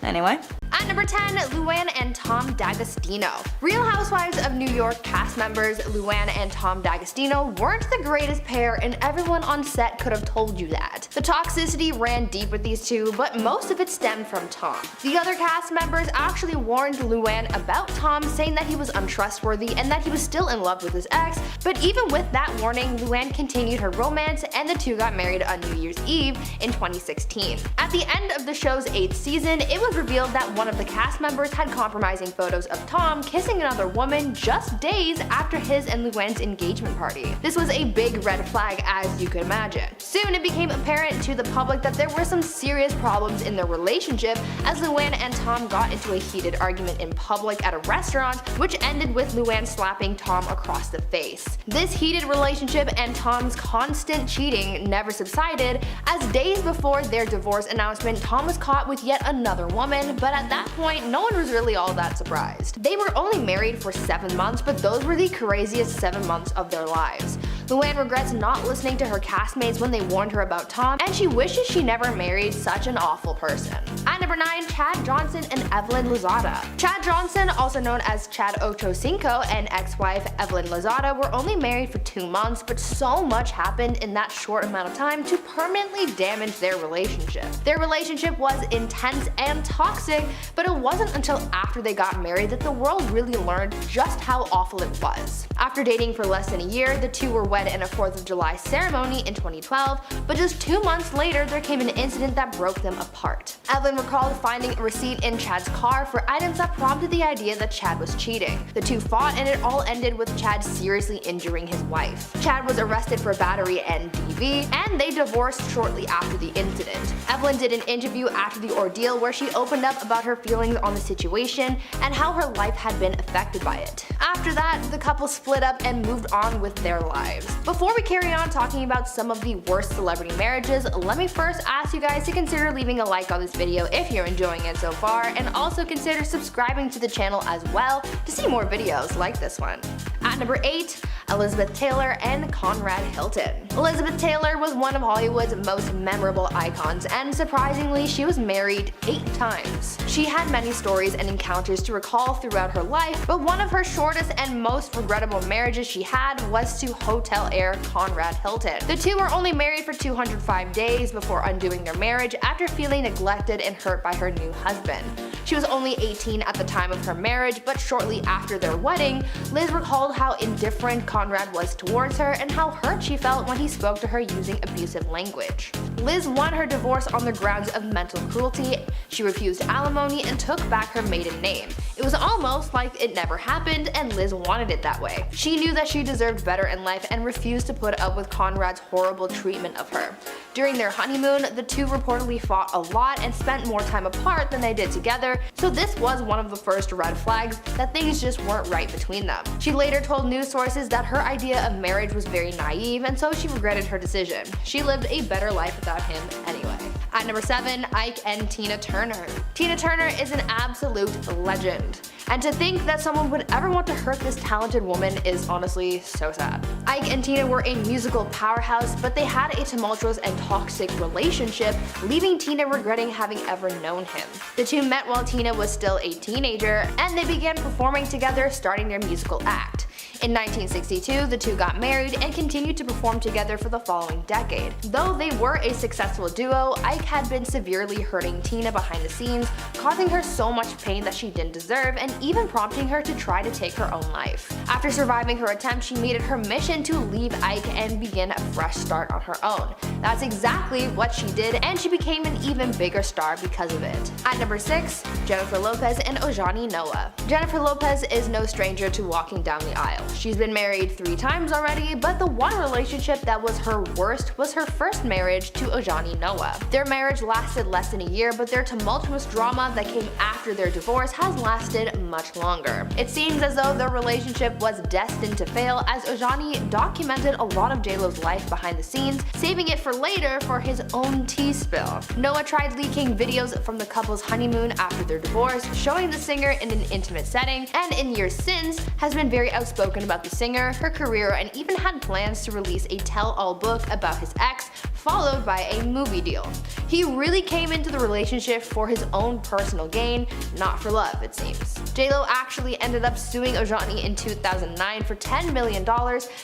Anyway. At number 10, Luann and Tom D'Agostino. Real Housewives of New York cast members Luann and Tom D'Agostino weren't the greatest pair, and everyone on set could have told you that. The toxicity ran deep with these two, but most of it stemmed from Tom. The other cast members actually warned Luann about Tom, saying that he was untrustworthy and that he was still in love with his ex, but even with that warning, Luann continued her romance and the two got married on New Year's Eve in 2016. At the end of the show's 8th season, it was revealed that one one of the cast members had compromising photos of Tom kissing another woman just days after his and Luann's engagement party. This was a big red flag, as you could imagine. Soon it became apparent to the public that there were some serious problems in their relationship, as Luann and Tom got into a heated argument in public at a restaurant, which ended with Luann slapping Tom across the face. This heated relationship and Tom's constant cheating never subsided, as days before their divorce announcement, Tom was caught with yet another woman, but at that point, no one was really all that surprised. They were only married for 7 months, but those were the craziest 7 months of their lives. Luann regrets not listening to her castmates when they warned her about Tom, and she wishes she never married such an awful person. At number 9, Chad Johnson and Evelyn Lozada. Chad Johnson, also known as Chad Ochocinco, and ex-wife Evelyn Lozada were only married for 2 months, but so much happened in that short amount of time to permanently damage their relationship. Their relationship was intense and toxic, but it wasn't until after they got married that the world really learned just how awful it was. After dating for less than a year, the two were wed in a 4th of July ceremony in 2012, but just 2 months later there came an incident that broke them apart. Evelyn recalled finding a receipt in Chad's car for items that prompted the idea that Chad was cheating. The two fought and it all ended with Chad seriously injuring his wife. Chad was arrested for battery and DV, and they divorced shortly after the incident. Evelyn did an interview after the ordeal where she opened up about her feelings on the situation and how her life had been affected by it. After that, the couple split up and moved on with their lives. Before we carry on talking about some of the worst celebrity marriages, let me first ask you guys to consider leaving a like on this video if you're enjoying it so far, and also consider subscribing to the channel as well to see more videos like this one. At number 8, Elizabeth Taylor and Conrad Hilton. Elizabeth Taylor was one of Hollywood's most memorable icons, and surprisingly, she was married 8 times. She had many stories and encounters to recall throughout her life, but one of her shortest and most regrettable marriages she had was to hotel heir Conrad Hilton. The two were only married for 205 days before undoing their marriage after feeling neglected and hurt by her new husband. She was only 18 at the time of her marriage, but shortly after their wedding, Liz recalled how indifferent Conrad was towards her and how hurt she felt when he spoke to her using abusive language. Liz won her divorce on the grounds of mental cruelty. She refused alimony and took back her maiden name. It was almost like it never happened, and Liz wanted it that way. She knew that she deserved better in life and refused to put up with Conrad's horrible treatment of her. During their honeymoon, the two reportedly fought a lot and spent more time apart than they did together, so this was one of the first red flags that things just weren't right between them. She later told news sources that her idea of marriage was very naive, and so she regretted her decision. She lived a better life without him anyway. At number 7, Ike and Tina Turner. Tina Turner is an absolute legend, and to think that someone would ever want to hurt this talented woman is honestly so sad. Ike and Tina were a musical powerhouse, but they had a tumultuous and toxic relationship, leaving Tina regretting having ever known him. The two met while Tina was still a teenager, and they began performing together, starting their musical act. In 1962, the two got married and continued to perform together for the following decade. Though they were a successful duo, Ike had been severely hurting Tina behind the scenes, causing her so much pain that she didn't deserve and even prompting her to try to take her own life. After surviving her attempt, she made it her mission to leave Ike and begin a fresh start on her own. That's exactly what she did, and she became an even bigger star because of it. At number 6, Jennifer Lopez and Ojani Noah. Jennifer Lopez is no stranger to walking down the aisle. She's been married 3 times already, but the one relationship that was her worst was her first marriage to Ojani Noah. Their marriage lasted less than a year, but their tumultuous drama that came after their divorce has lasted much longer. It seems as though their relationship was destined to fail, as Ojani documented a lot of JLo's life behind the scenes, saving it for later for his own tea spill. Noah tried leaking videos from the couple's honeymoon after their divorce, showing the singer in an intimate setting, and in years since has been very outspoken about the singer, her career, and even had plans to release a tell-all book about his ex, followed by a movie deal. He really came into the relationship for his own personal gain, not for love, it seems. JLo actually ended up suing Ojani in 2009 for $10 million,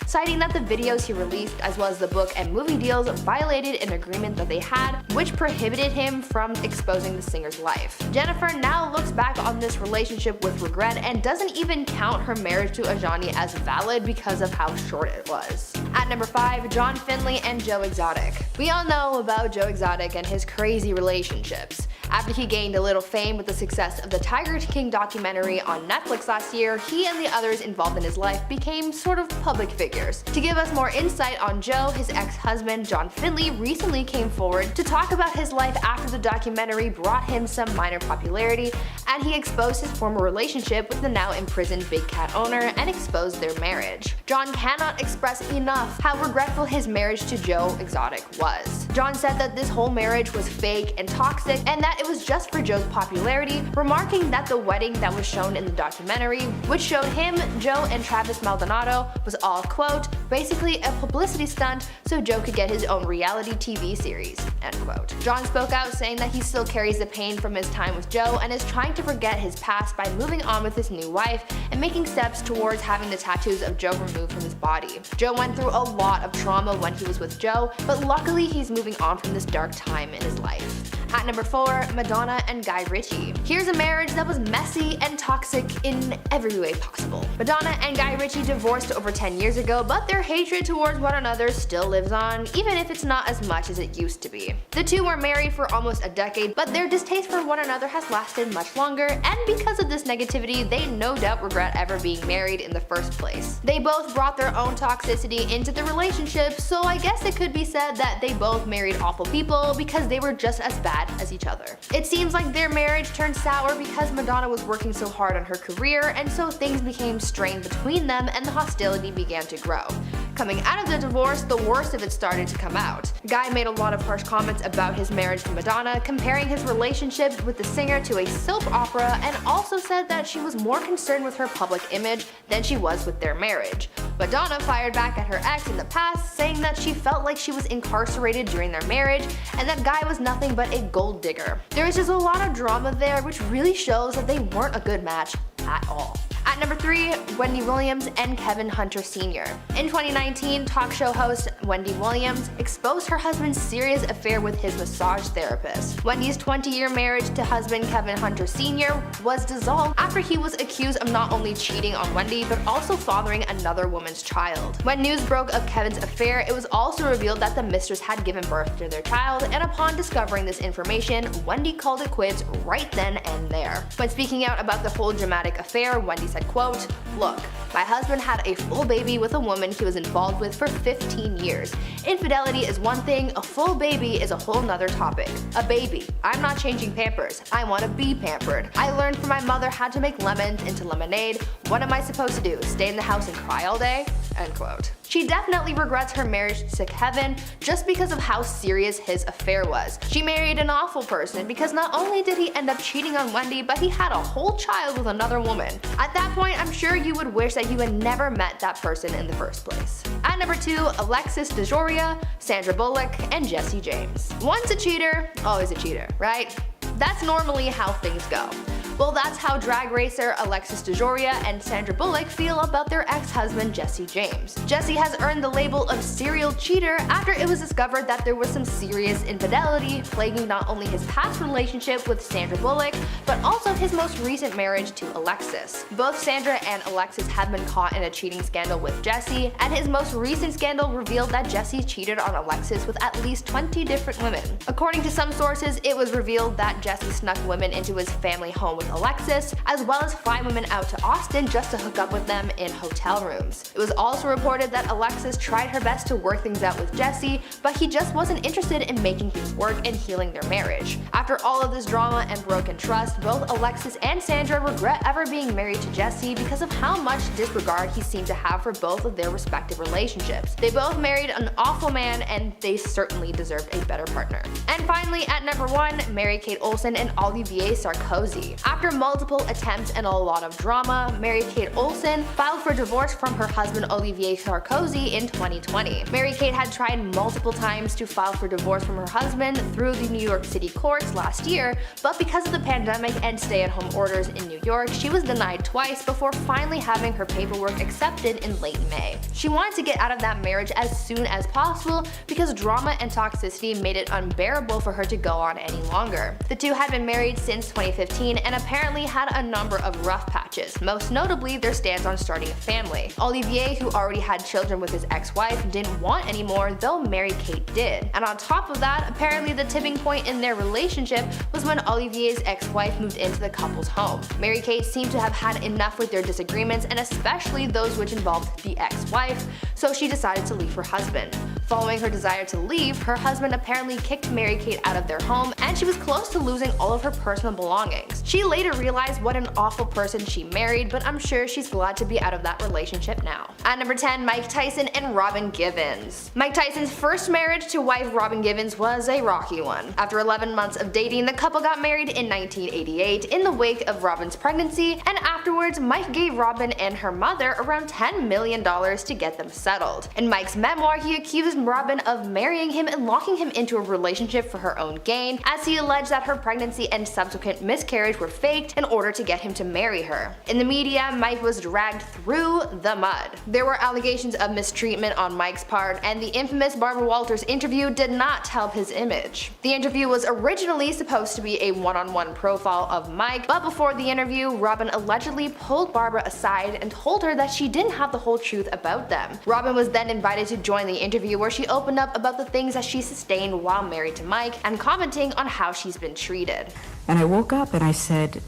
citing that the videos he released as well as the book and movie deals violated an agreement that they had, which prohibited him from exposing the singer's life. Jennifer now looks back on this relationship with regret and doesn't even count her marriage to Ojani as valid because of how short it was. At At number 5, John Finlay and Joe Exotic. We all know about Joe Exotic and his crazy relationships. After he gained a little fame with the success of the Tiger King documentary on Netflix last year, he and the others involved in his life became sort of public figures. To give us more insight on Joe, his ex-husband John Finlay recently came forward to talk about his life after the documentary brought him some minor popularity, and he exposed his former relationship with the now imprisoned Big Cat owner and exposed their marriage. John cannot express enough how regretful his marriage to Joe Exotic was. John said that this whole marriage was fake and toxic and that it was just for Joe's popularity, remarking that the wedding that was shown in the documentary, which showed him, Joe, and Travis Maldonado, was all, quote, basically a publicity stunt so Joe could get his own reality TV series, end quote. John spoke out saying that he still carries the pain from his time with Joe and is trying to forget his past by moving on with his new wife and making steps towards having the tattoos of Joe removed from his body. Joe went through a lot of trauma when he was with Joe, but luckily he's moving on from this dark time in his life. At number 4, Madonna and Guy Ritchie. Here's a marriage that was messy and toxic in every way possible. Madonna and Guy Ritchie divorced over 10 years ago, but their hatred towards one another still lives on, even if it's not as much as it used to be. The two were married for almost a decade, but their distaste for one another has lasted much longer, and because of this negativity, they no doubt regret ever being married in the first place. They both brought their own toxicity into the relationship, so I guess it could be said that they both married awful people because they were just as bad as each other. It seems like their marriage turned sour because Madonna was working so hard on her career, and so things became strained between them and the hostility began to grow. Coming out of the divorce, the worst of it started to come out. Guy made a lot of harsh comments about his marriage to Madonna, comparing his relationship with the singer to a soap opera, and also said that she was more concerned with her public image than she was with their marriage. Madonna fired back at her ex in the past, saying that she felt like she was incarcerated during their marriage and that Guy was nothing but a gold digger. There is just a lot of drama there, which really shows that they weren't a good match at all. At number 3, Wendy Williams and Kevin Hunter Sr. In 2019, talk show host Wendy Williams exposed her husband's serious affair with his massage therapist. Wendy's 20-year marriage to husband Kevin Hunter Sr. was dissolved after he was accused of not only cheating on Wendy but also fathering another woman's child. When news broke of Kevin's affair, it was also revealed that the mistress had given birth to their child, and upon discovering this information, Wendy called it quits right then and there. When speaking out about the whole dramatic affair, Wendy said, quote, "Look, my husband had a full baby with a woman he was involved with for 15 years. Infidelity is one thing, a full baby is a whole nother topic. A baby. I'm not changing Pampers. I want to be pampered. I learned from my mother how to make lemons into lemonade. What am I supposed to do? Stay in the house and cry all day?" End quote. She definitely regrets her marriage to Kevin just because of how serious his affair was. She married an awful person because not only did he end up cheating on Wendy, but he had a whole child with another woman. At that point, I'm sure you would wish that you had never met that person in the first place. At number 2, Alexis DeJoria, Sandra Bullock, and Jesse James. Once a cheater, always a cheater, right? That's normally how things go. Well, that's how drag racer Alexis DeJoria and Sandra Bullock feel about their ex-husband Jesse James. Jesse has earned the label of serial cheater after it was discovered that there was some serious infidelity plaguing not only his past relationship with Sandra Bullock, but also his most recent marriage to Alexis. Both Sandra and Alexis have been caught in a cheating scandal with Jesse, and his most recent scandal revealed that Jesse cheated on Alexis with at least 20 different women. According to some sources, it was revealed that Jesse snuck women into his family home with Alexis, as well as fly women out to Austin just to hook up with them in hotel rooms. It was also reported that Alexis tried her best to work things out with Jesse, but he just wasn't interested in making things work and healing their marriage. After all of this drama and broken trust, both Alexis and Sandra regret ever being married to Jesse because of how much disregard he seemed to have for both of their respective relationships. They both married an awful man, and they certainly deserved a better partner. And finally, at number 1, Mary-Kate Olsen and Olivier Sarkozy. After multiple attempts and a lot of drama, Mary-Kate Olsen filed for divorce from her husband Olivier Sarkozy in 2020. Mary-Kate had tried multiple times to file for divorce from her husband through the New York City courts last year, but because of the pandemic and stay-at-home orders in New York, she was denied twice before finally having her paperwork accepted in late May. She wanted to get out of that marriage as soon as possible because drama and toxicity made it unbearable for her to go on any longer. The two had been married since 2015, and apparently had a number of rough patches, most notably their stance on starting a family. Olivier, who already had children with his ex-wife, didn't want any more, though Mary-Kate did. And on top of that, apparently the tipping point in their relationship was when Olivier's ex-wife moved into the couple's home. Mary-Kate seemed to have had enough with their disagreements, and especially those which involved the ex-wife, so she decided to leave her husband. Following her desire to leave, her husband apparently kicked Mary-Kate out of their home, and she was close to losing all of her personal belongings. She later realized what an awful person she married, but I'm sure she's glad to be out of that relationship now. At number 10, Mike Tyson and Robin Givens. Mike Tyson's first marriage to wife Robin Givens was a rocky one. After 11 months of dating, the couple got married in 1988 in the wake of Robin's pregnancy, and afterwards Mike gave Robin and her mother around $10 million to get them settled. In Mike's memoir, he accused Robin of marrying him and locking him into a relationship for her own gain, as he alleged that her pregnancy and subsequent miscarriage were faked in order to get him to marry her. In the media, Mike was dragged through the mud. There were allegations of mistreatment on Mike's part, and the infamous Barbara Walters interview did not help his image. The interview was originally supposed to be a one-on-one profile of Mike, but before the interview, Robin allegedly pulled Barbara aside and told her that she didn't have the whole truth about them. Robin was then invited to join the interview, where she opened up about the things that she sustained while married to Mike and commenting on how she's been treated. And I woke up and I said,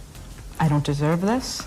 I don't deserve this.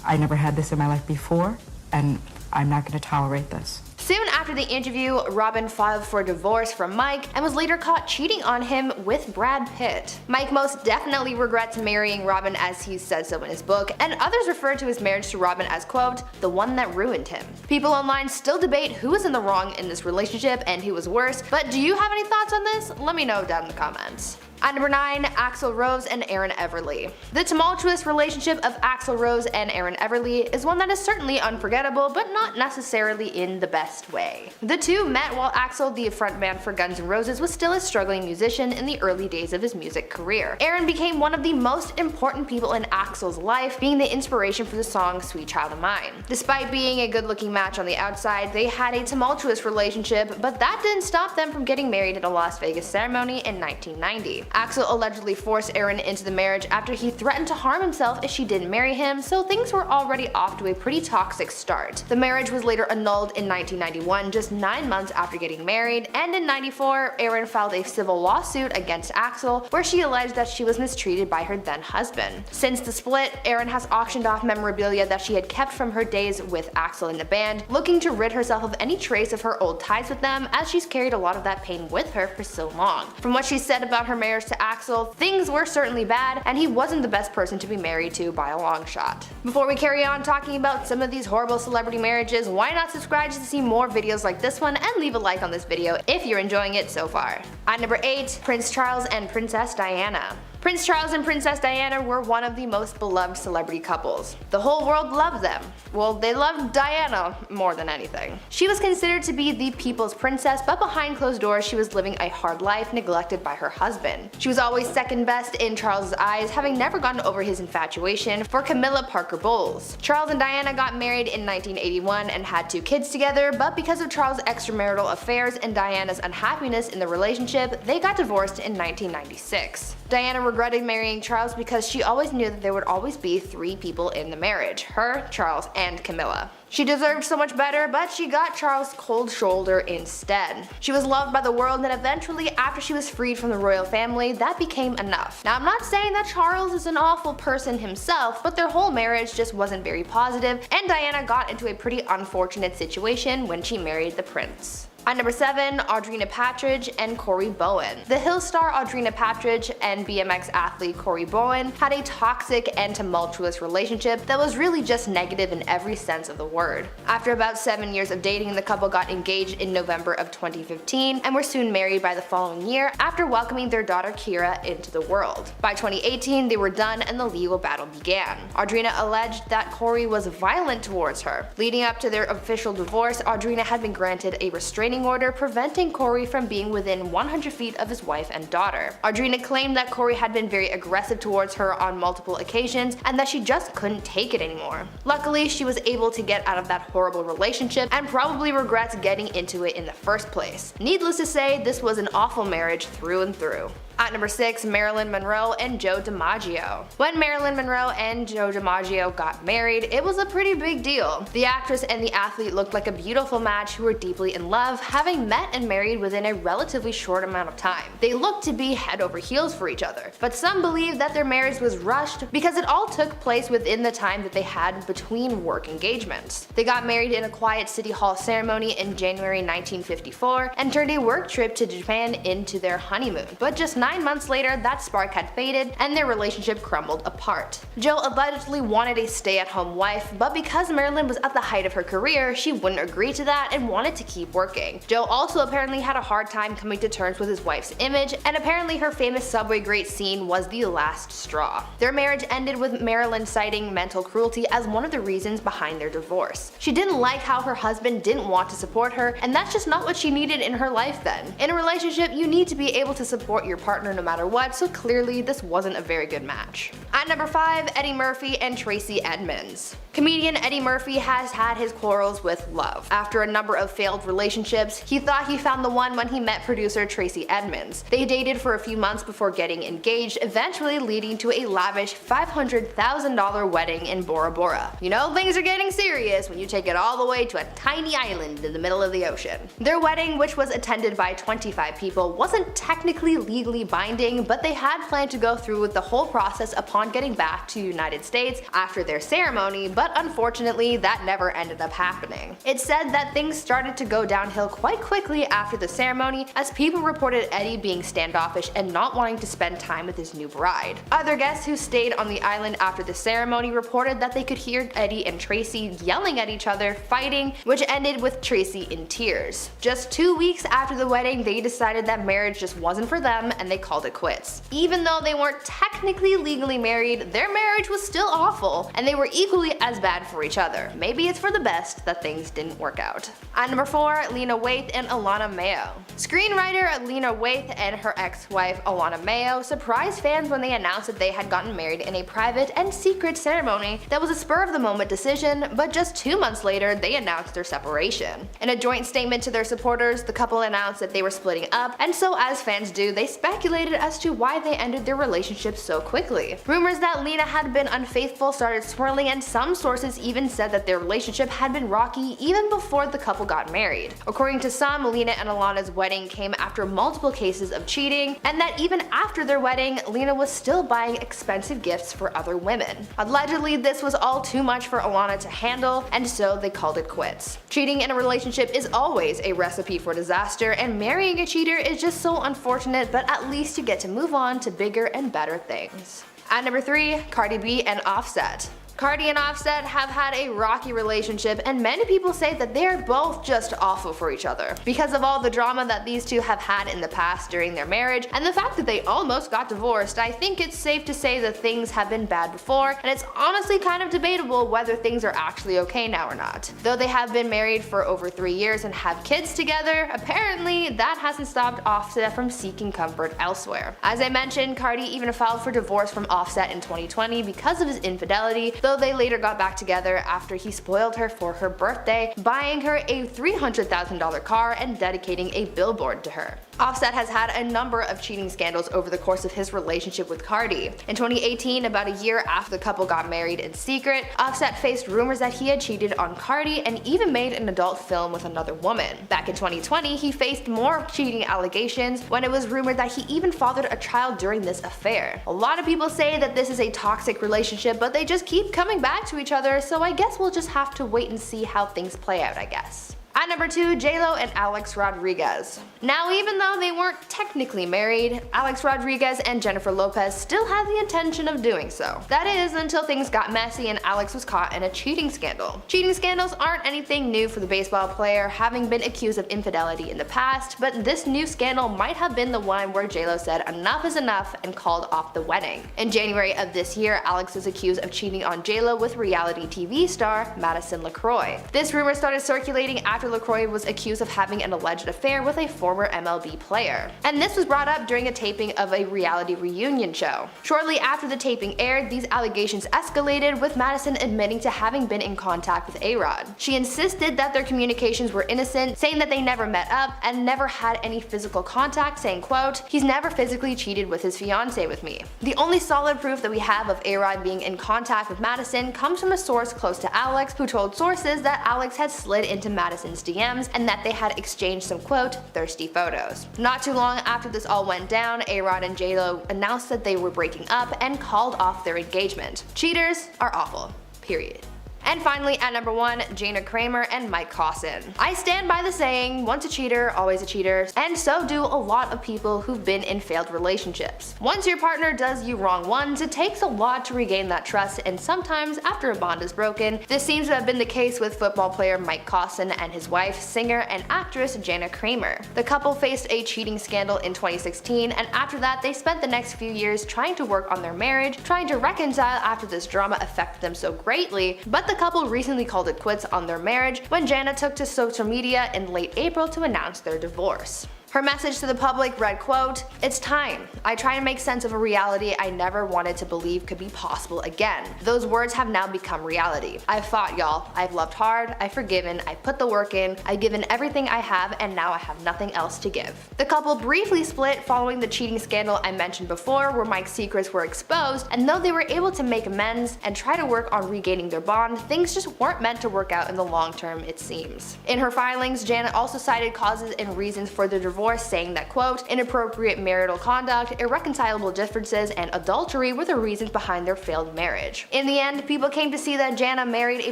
I never had this in my life before, and I'm not going to tolerate this. Soon after the interview, Robin filed for divorce from Mike and was later caught cheating on him with Brad Pitt. Mike most definitely regrets marrying Robin, as he said so in his book, and others refer to his marriage to Robin as, quote, the one that ruined him. People online still debate who was in the wrong in this relationship and who was worse, but do you have any thoughts on this? Let me know down in the comments. At number 9, Axl Rose and Erin Everly. The tumultuous relationship of Axl Rose and Erin Everly is one that is certainly unforgettable, but not necessarily in the best way. The two met while Axl, the frontman for Guns N' Roses, was still a struggling musician in the early days of his music career. Erin became one of the most important people in Axl's life, being the inspiration for the song Sweet Child of Mine. Despite being a good-looking match on the outside, they had a tumultuous relationship, but that didn't stop them from getting married at a Las Vegas ceremony in 1990. Axl allegedly forced Erin into the marriage after he threatened to harm himself if she didn't marry him, so things were already off to a pretty toxic start. The marriage was later annulled in 1991, just 9 months after getting married, and in 94, Erin filed a civil lawsuit against Axl, where she alleged that she was mistreated by her then husband. Since the split, Erin has auctioned off memorabilia that she had kept from her days with Axl in the band, looking to rid herself of any trace of her old ties with them, as she's carried a lot of that pain with her for so long. From what she said about her marriage to Axl, things were certainly bad, and he wasn't the best person to be married to by a long shot. Before we carry on talking about some of these horrible celebrity marriages, why not subscribe to see more videos like this one, and leave a like on this video if you're enjoying it so far. At number 8, Prince Charles and Princess Diana. Prince Charles and Princess Diana were one of the most beloved celebrity couples. The whole world loved them. Well, they loved Diana more than anything. She was considered to be the people's princess, but behind closed doors she was living a hard life, neglected by her husband. She was always second best in Charles' eyes, having never gotten over his infatuation for Camilla Parker Bowles. Charles and Diana got married in 1981 and had 2 kids together, but because of Charles' extramarital affairs and Diana's unhappiness in the relationship, they got divorced in 1996. Diana regretted marrying Charles because she always knew that there would always be 3 people in the marriage: her, Charles, and Camilla. She deserved so much better, but she got Charles' cold shoulder instead. She was loved by the world, and eventually, after she was freed from the royal family, that became enough. Now, I'm not saying that Charles is an awful person himself, but their whole marriage just wasn't very positive, and Diana got into a pretty unfortunate situation when she married the prince. At number 7, Audrina Patridge and Corey Bowen. The Hill star Audrina Patridge and BMX athlete Corey Bowen had a toxic and tumultuous relationship that was really just negative in every sense of the word. After about 7 years of dating, the couple got engaged in November of 2015 and were soon married by the following year after welcoming their daughter Kira into the world. By 2018, they were done and the legal battle began. Audrina alleged that Corey was violent towards her. Leading up to their official divorce, Audrina had been granted a restraining order preventing Corey from being within 100 feet of his wife and daughter. Audrina claimed that Corey had been very aggressive towards her on multiple occasions and that she just couldn't take it anymore. Luckily, she was able to get out of that horrible relationship and probably regrets getting into it in the first place. Needless to say, this was an awful marriage through and through. At number 6, Marilyn Monroe and Joe DiMaggio. When Marilyn Monroe and Joe DiMaggio got married, it was a pretty big deal. The actress and the athlete looked like a beautiful match who were deeply in love, having met and married within a relatively short amount of time. They looked to be head over heels for each other, but some believe that their marriage was rushed because it all took place within the time that they had between work engagements. They got married in a quiet City Hall ceremony in January 1954 and turned a work trip to Japan into their honeymoon. But just 9 months later, that spark had faded and their relationship crumbled apart. Joe allegedly wanted a stay-at-home wife, but because Marilyn was at the height of her career, she wouldn't agree to that and wanted to keep working. Joe also apparently had a hard time coming to terms with his wife's image, and apparently her famous subway grate scene was the last straw. Their marriage ended with Marilyn citing mental cruelty as one of the reasons behind their divorce. She didn't like how her husband didn't want to support her, and that's just not what she needed in her life then. In a relationship, you need to be able to support your partner no matter what, so clearly this wasn't a very good match. At number 5, Eddie Murphy and Tracey Edmonds. Comedian Eddie Murphy has had his quarrels with love. After a number of failed relationships, he thought he found the one when he met producer Tracey Edmonds. They dated for a few months before getting engaged, eventually leading to a lavish $500,000 wedding in Bora Bora. You know, things are getting serious when you take it all the way to a tiny island in the middle of the ocean. Their wedding, which was attended by 25 people, wasn't technically legally binding, but they had planned to go through with the whole process upon getting back to the United States after their ceremony, but unfortunately that never ended up happening. It's said that things started to go downhill quite quickly after the ceremony, as people reported Eddie being standoffish and not wanting to spend time with his new bride. Other guests who stayed on the island after the ceremony reported that they could hear Eddie and Tracey yelling at each other, fighting, which ended with Tracey in tears. Just 2 weeks after the wedding, they decided that marriage just wasn't for them and they called it quits. Even though they weren't technically legally married, their marriage was still awful, and they were equally as bad for each other. Maybe it's for the best that things didn't work out. At number 4, Lena Waithe and Alana Mayo. Screenwriter Lena Waithe and her ex-wife Alana Mayo surprised fans when they announced that they had gotten married in a private and secret ceremony that was a spur-of-the-moment decision, but just 2 months later they announced their separation. In a joint statement to their supporters, the couple announced that they were splitting up, and so as fans do, they speculated as to why they ended their relationship so quickly. Rumors that Lena had been unfaithful started swirling, and some sources even said that their relationship had been rocky even before the couple got married. According to some, Lena and Alana's wedding came after multiple cases of cheating, and that even after their wedding, Lena was still buying expensive gifts for other women. Allegedly, this was all too much for Alana to handle, and so they called it quits. Cheating in a relationship is always a recipe for disaster, and marrying a cheater is just so unfortunate, but at least you get to move on to bigger and better things. At number 3, Cardi B and Offset. Cardi and Offset have had a rocky relationship, and many people say that they are both just awful for each other. Because of all the drama that these two have had in the past during their marriage, and the fact that they almost got divorced, I think it's safe to say that things have been bad before, and it's honestly kind of debatable whether things are actually okay now or not. Though they have been married for over 3 years and have kids together, apparently that hasn't stopped Offset from seeking comfort elsewhere. As I mentioned, Cardi even filed for divorce from Offset in 2020 because of his infidelity, though they later got back together after he spoiled her for her birthday, buying her a $300,000 car and dedicating a billboard to her. Offset has had a number of cheating scandals over the course of his relationship with Cardi. In 2018, about a year after the couple got married in secret, Offset faced rumors that he had cheated on Cardi and even made an adult film with another woman. Back in 2020, he faced more cheating allegations when it was rumored that he even fathered a child during this affair. A lot of people say that this is a toxic relationship, but they just keep coming back to each other, so I guess we'll just have to wait and see how things play out, I guess. At number 2, JLo and Alex Rodriguez. Now, even though they weren't technically married, Alex Rodriguez and Jennifer Lopez still had the intention of doing so. That is, until things got messy and Alex was caught in a cheating scandal. Cheating scandals aren't anything new for the baseball player, having been accused of infidelity in the past, but this new scandal might have been the one where JLo said enough is enough and called off the wedding. In January of this year, Alex was accused of cheating on JLo with reality TV star Madison LaCroix. This rumor started circulating after after LaCroix was accused of having an alleged affair with a former MLB player. And this was brought up during a taping of a reality reunion show. Shortly after the taping aired, these allegations escalated, with Madison admitting to having been in contact with A-Rod. She insisted that their communications were innocent, saying that they never met up and never had any physical contact, saying, quote, "He's never physically cheated with his fiancée with me." The only solid proof that we have of A-Rod being in contact with Madison comes from a source close to Alex, who told sources that Alex had slid into Madison's DMs and that they had exchanged some, quote, "thirsty photos." Not too long after this all went down, A-Rod and JLo announced that they were breaking up and called off their engagement. Cheaters are awful. Period. And finally, at number 1, Jana Kramer and Mike Cosson. I stand by the saying, once a cheater, always a cheater, and so do a lot of people who've been in failed relationships. Once your partner does you wrong once, it takes a lot to regain that trust, and sometimes after a bond is broken. This seems to have been the case with football player Mike Cosson and his wife, singer and actress Jana Kramer. The couple faced a cheating scandal in 2016, and after that they spent the next few years trying to work on their marriage, trying to reconcile after this drama affected them so greatly, but the couple recently called it quits on their marriage when Jana took to social media in late April to announce their divorce. Her message to the public read, quote, "It's time. I try to make sense of a reality I never wanted to believe could be possible again. Those words have now become reality. I've fought, y'all. I've loved hard. I've forgiven. I've put the work in. I've given everything I have, and now I have nothing else to give." The couple briefly split following the cheating scandal I mentioned before, where Mike's secrets were exposed, and though they were able to make amends and try to work on regaining their bond, things just weren't meant to work out in the long term, it seems. In her filings, Jana also cited causes and reasons for the divorce, saying that, quote, "Inappropriate marital conduct, irreconcilable differences, and adultery were the reasons behind their failed marriage." In the end, people came to see that Jana married a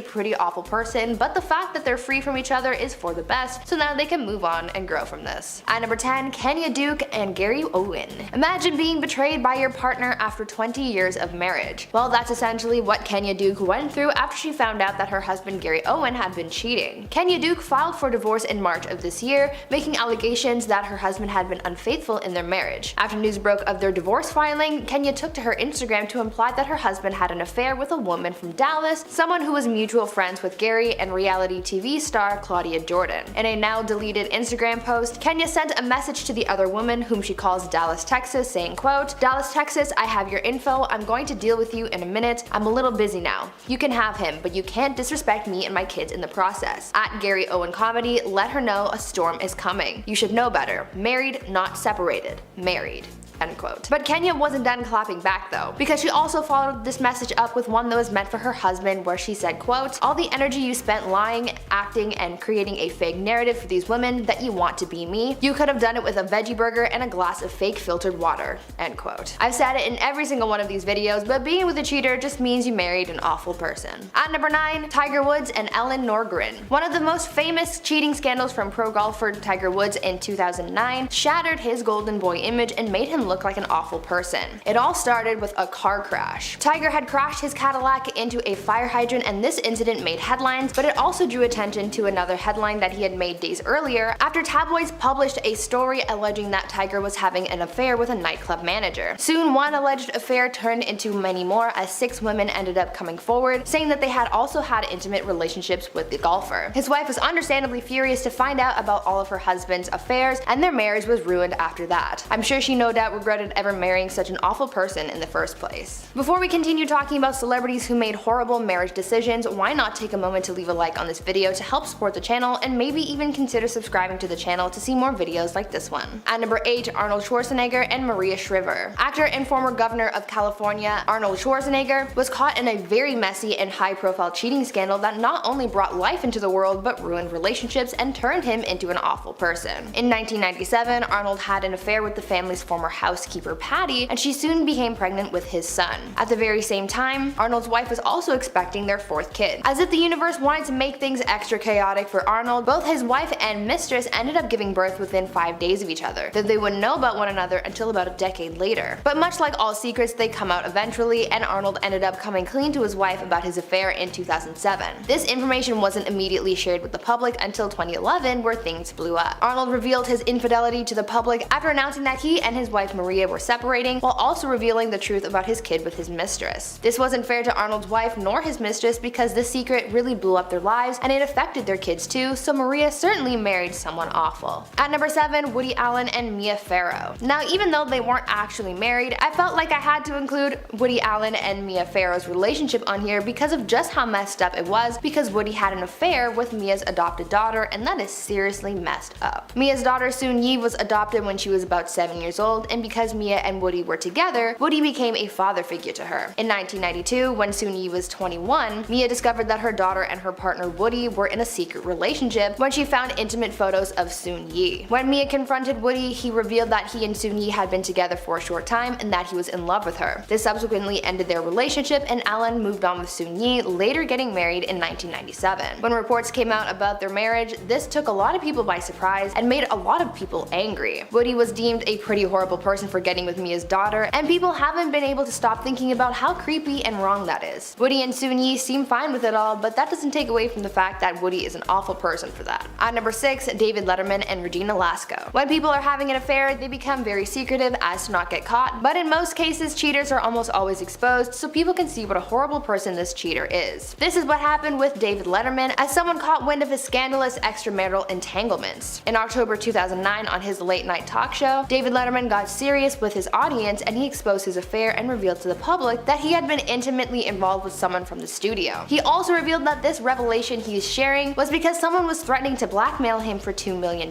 pretty awful person, but the fact that they're free from each other is for the best, so now they can move on and grow from this. At number 10, Kenya Duke and Gary Owen. Imagine being betrayed by your partner after 20 years of marriage. Well, that's essentially what Kenya Duke went through after she found out that her husband Gary Owen had been cheating. Kenya Duke filed for divorce in March of this year, making allegations that her husband had been unfaithful in their marriage. After news broke of their divorce filing, Kenya took to her Instagram to imply that her husband had an affair with a woman from Dallas, someone who was mutual friends with Gary and reality TV star Claudia Jordan. In a now deleted Instagram post, Kenya sent a message to the other woman, whom she calls Dallas, Texas, saying, quote, "Dallas, Texas, I have your info. I'm going to deal with you in a minute. I'm a little busy now. You can have him, but you can't disrespect me and my kids in the process. At Gary Owen Comedy, let her know a storm is coming. You should know better. Married, not separated. Married." End quote. But Kenya wasn't done clapping back though, because she also followed this message up with one that was meant for her husband, where she said, quote, "All the energy you spent lying, acting, and creating a fake narrative for these women that you want to be me, you could have done it with a veggie burger and a glass of fake filtered water." End quote. I've said it in every single one of these videos, but being with a cheater just means you married an awful person. At number 9, Tiger Woods and Ellen Norgren. One of the most famous cheating scandals from pro golfer Tiger Woods in 2009 shattered his golden boy image and made him look like an awful person. It all started with a car crash. Tiger had crashed his Cadillac into a fire hydrant, and this incident made headlines, but it also drew attention to another headline that he had made days earlier after tabloids published a story alleging that Tiger was having an affair with a nightclub manager. Soon, one alleged affair turned into many more, as 6 women ended up coming forward, saying that they had also had intimate relationships with the golfer. His wife was understandably furious to find out about all of her husband's affairs, and their marriage was ruined after that. I'm sure she no doubt regretted ever marrying such an awful person in the first place. Before we continue talking about celebrities who made horrible marriage decisions, why not take a moment to leave a like on this video to help support the channel, and maybe even consider subscribing to the channel to see more videos like this one. At number 8, Arnold Schwarzenegger and Maria Shriver. Actor and former governor of California, Arnold Schwarzenegger, was caught in a very messy and high-profile cheating scandal that not only brought life into the world but ruined relationships and turned him into an awful person. In 1997, Arnold had an affair with the family's former housekeeper Patty, and she soon became pregnant with his son. At the very same time, Arnold's wife was also expecting their 4th kid. As if the universe wanted to make things extra chaotic for Arnold, both his wife and mistress ended up giving birth within 5 days of each other, though they wouldn't know about one another until about a decade later. But much like all secrets, they come out eventually, and Arnold ended up coming clean to his wife about his affair in 2007. This information wasn't immediately shared with the public until 2011, where things blew up. Arnold revealed his infidelity to the public after announcing that he and his wife Maria were separating, while also revealing the truth about his kid with his mistress. This wasn't fair to Arnold's wife nor his mistress because this secret really blew up their lives and it affected their kids too, so Maria certainly married someone awful. At number 7, Woody Allen and Mia Farrow. Now, even though they weren't actually married, I felt like I had to include Woody Allen and Mia Farrow's relationship on here because of just how messed up it was, because Woody had an affair with Mia's adopted daughter, and that is seriously messed up. Mia's daughter Soon-Yi was adopted when she was about 7 years old, and because Mia and Woody were together, Woody became a father figure to her. In 1992, when Soon-Yi was 21, Mia discovered that her daughter and her partner Woody were in a secret relationship when she found intimate photos of Soon-Yi. When Mia confronted Woody, he revealed that he and Soon-Yi had been together for a short time and that he was in love with her. This subsequently ended their relationship, and Allen moved on with Soon-Yi, later getting married in 1997. When reports came out about their marriage, this took a lot of people by surprise and made a lot of people angry. Woody was deemed a pretty horrible person for getting with Mia's daughter, and people haven't been able to stop thinking about how creepy and wrong that is. Woody and Soon-Yi seem fine with it all, but that doesn't take away from the fact that Woody is an awful person for that. At number 6, David Letterman and Regina Lasko. When people are having an affair, they become very secretive as to not get caught, but in most cases, cheaters are almost always exposed so people can see what a horrible person this cheater is. This is what happened with David Letterman, as someone caught wind of his scandalous extramarital entanglements. In October 2009, on his late night talk show, David Letterman got serious with his audience and he exposed his affair and revealed to the public that he had been intimately involved with someone from the studio. He also revealed that this revelation he is sharing was because someone was threatening to blackmail him for $2 million.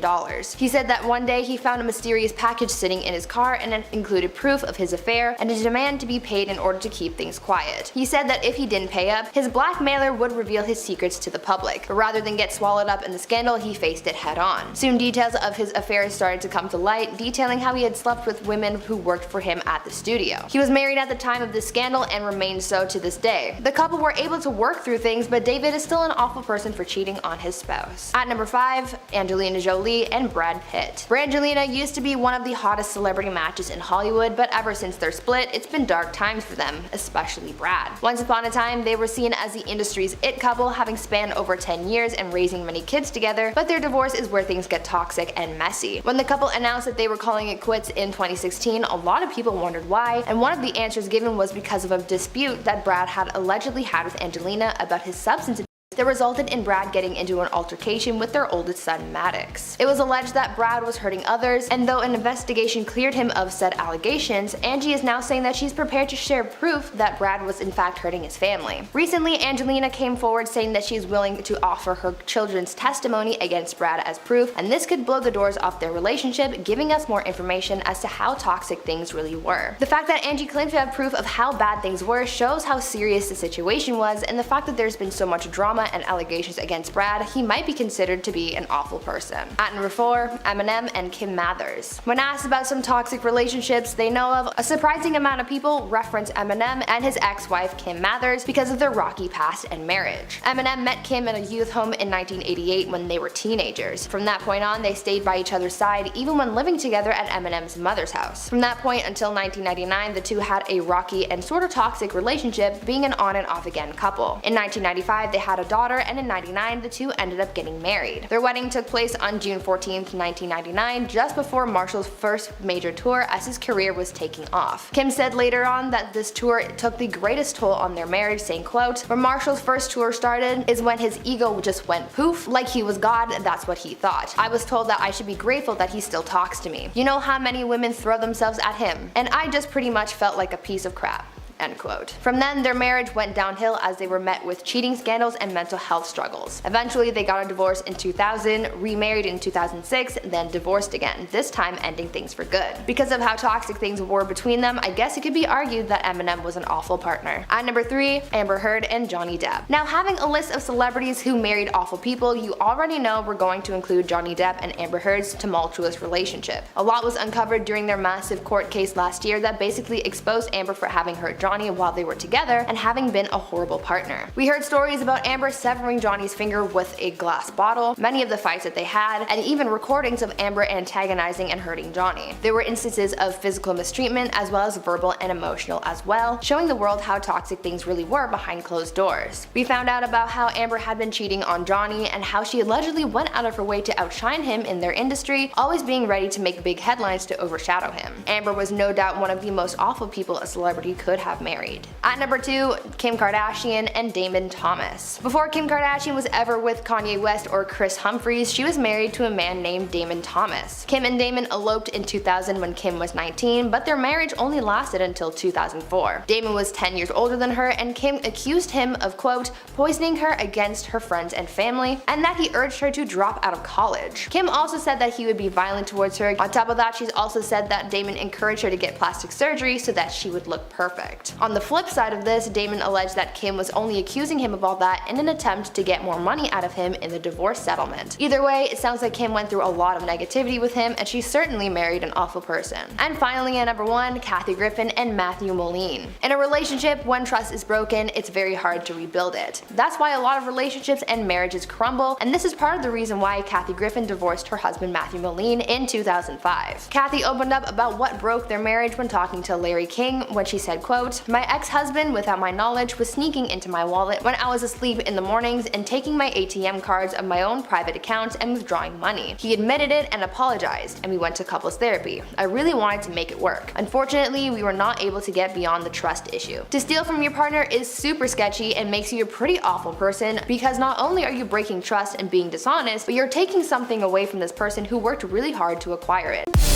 He said that one day he found a mysterious package sitting in his car and it included proof of his affair and a demand to be paid in order to keep things quiet. He said that if he didn't pay up, his blackmailer would reveal his secrets to the public, but rather than get swallowed up in the scandal, he faced it head on. Soon details of his affairs started to come to light, detailing how he had slept with women who worked for him at the studio. He was married at the time of this scandal and remains so to this day. The couple were able to work through things, but David is still an awful person for cheating on his spouse. At number 5, Angelina Jolie and Brad Pitt. Brangelina used to be one of the hottest celebrity matches in Hollywood, but ever since their split, it's been dark times for them, especially Brad. Once upon a time, they were seen as the industry's it couple, having spanned over 10 years and raising many kids together, but their divorce is where things get toxic and messy. When the couple announced that they were calling it quits in 2016, a lot of people wondered why, and one of the answers given was because of a dispute that Brad had allegedly had with Angelina about his substance abuse that resulted in Brad getting into an altercation with their oldest son Maddox. It was alleged that Brad was hurting others, and though an investigation cleared him of said allegations, Angie is now saying that she's prepared to share proof that Brad was in fact hurting his family. Recently, Angelina came forward saying that she's willing to offer her children's testimony against Brad as proof, and this could blow the doors off their relationship, giving us more information as to how toxic things really were. The fact that Angie claims to have proof of how bad things were shows how serious the situation was, and the fact that there's been so much drama and allegations against Brad, he might be considered to be an awful person. At number 4, Eminem and Kim Mathers. When asked about some toxic relationships they know of, a surprising amount of people reference Eminem and his ex-wife Kim Mathers because of their rocky past and marriage. Eminem met Kim in a youth home in 1988 when they were teenagers. From that point on, they stayed by each other's side even when living together at Eminem's mother's house. From that point until 1999, the two had a rocky and sort of toxic relationship, being an on and off again couple. In 1995, they had a daughter, and in 1999, the two ended up getting married. Their wedding took place on June 14th, 1999, just before Marshall's first major tour as his career was taking off. Kim said later on that this tour took the greatest toll on their marriage, saying, quote, "When Marshall's first tour started is when his ego just went poof, like he was God, that's what he thought. I was told that I should be grateful that he still talks to me. You know how many women throw themselves at him? And I just pretty much felt like a piece of crap." End quote. From then, their marriage went downhill as they were met with cheating scandals and mental health struggles. Eventually, they got a divorce in 2000, remarried in 2006, then divorced again, this time ending things for good. Because of how toxic things were between them, I guess it could be argued that Eminem was an awful partner. At number 3, Amber Heard and Johnny Depp. Now, having a list of celebrities who married awful people, you already know we're going to include Johnny Depp and Amber Heard's tumultuous relationship. A lot was uncovered during their massive court case last year that basically exposed Amber for having hurt Johnny while they were together and having been a horrible partner. We heard stories about Amber severing Johnny's finger with a glass bottle, many of the fights that they had, and even recordings of Amber antagonizing and hurting Johnny. There were instances of physical mistreatment as well as verbal and emotional as well, showing the world how toxic things really were behind closed doors. We found out about how Amber had been cheating on Johnny and how she allegedly went out of her way to outshine him in their industry, always being ready to make big headlines to overshadow him. Amber was no doubt one of the most awful people a celebrity could have married. At number 2, Kim Kardashian and Damon Thomas. Before Kim Kardashian was ever with Kanye West or Kris Humphries, she was married to a man named Damon Thomas. Kim and Damon eloped in 2000 when Kim was 19, but their marriage only lasted until 2004. Damon was 10 years older than her, and Kim accused him of, quote, poisoning her against her friends and family, and that he urged her to drop out of college. Kim also said that he would be violent towards her. On top of that, she's also said that Damon encouraged her to get plastic surgery so that she would look perfect. On the flip side of this, Damon alleged that Kim was only accusing him of all that in an attempt to get more money out of him in the divorce settlement. Either way, it sounds like Kim went through a lot of negativity with him, and she certainly married an awful person. And finally, at number 1, Kathy Griffin and Matthew Modine. In a relationship, when trust is broken, it's very hard to rebuild it. That's why a lot of relationships and marriages crumble, and this is part of the reason why Kathy Griffin divorced her husband Matthew Modine in 2005. Kathy opened up about what broke their marriage when talking to Larry King, when she said, quote, my ex-husband, without my knowledge, was sneaking into my wallet when I was asleep in the mornings and taking my ATM cards of my own private accounts and withdrawing money. He admitted it and apologized, and we went to couples therapy. I really wanted to make it work. Unfortunately, we were not able to get beyond the trust issue. To steal from your partner is super sketchy and makes you a pretty awful person, because not only are you breaking trust and being dishonest, but you're taking something away from this person who worked really hard to acquire it.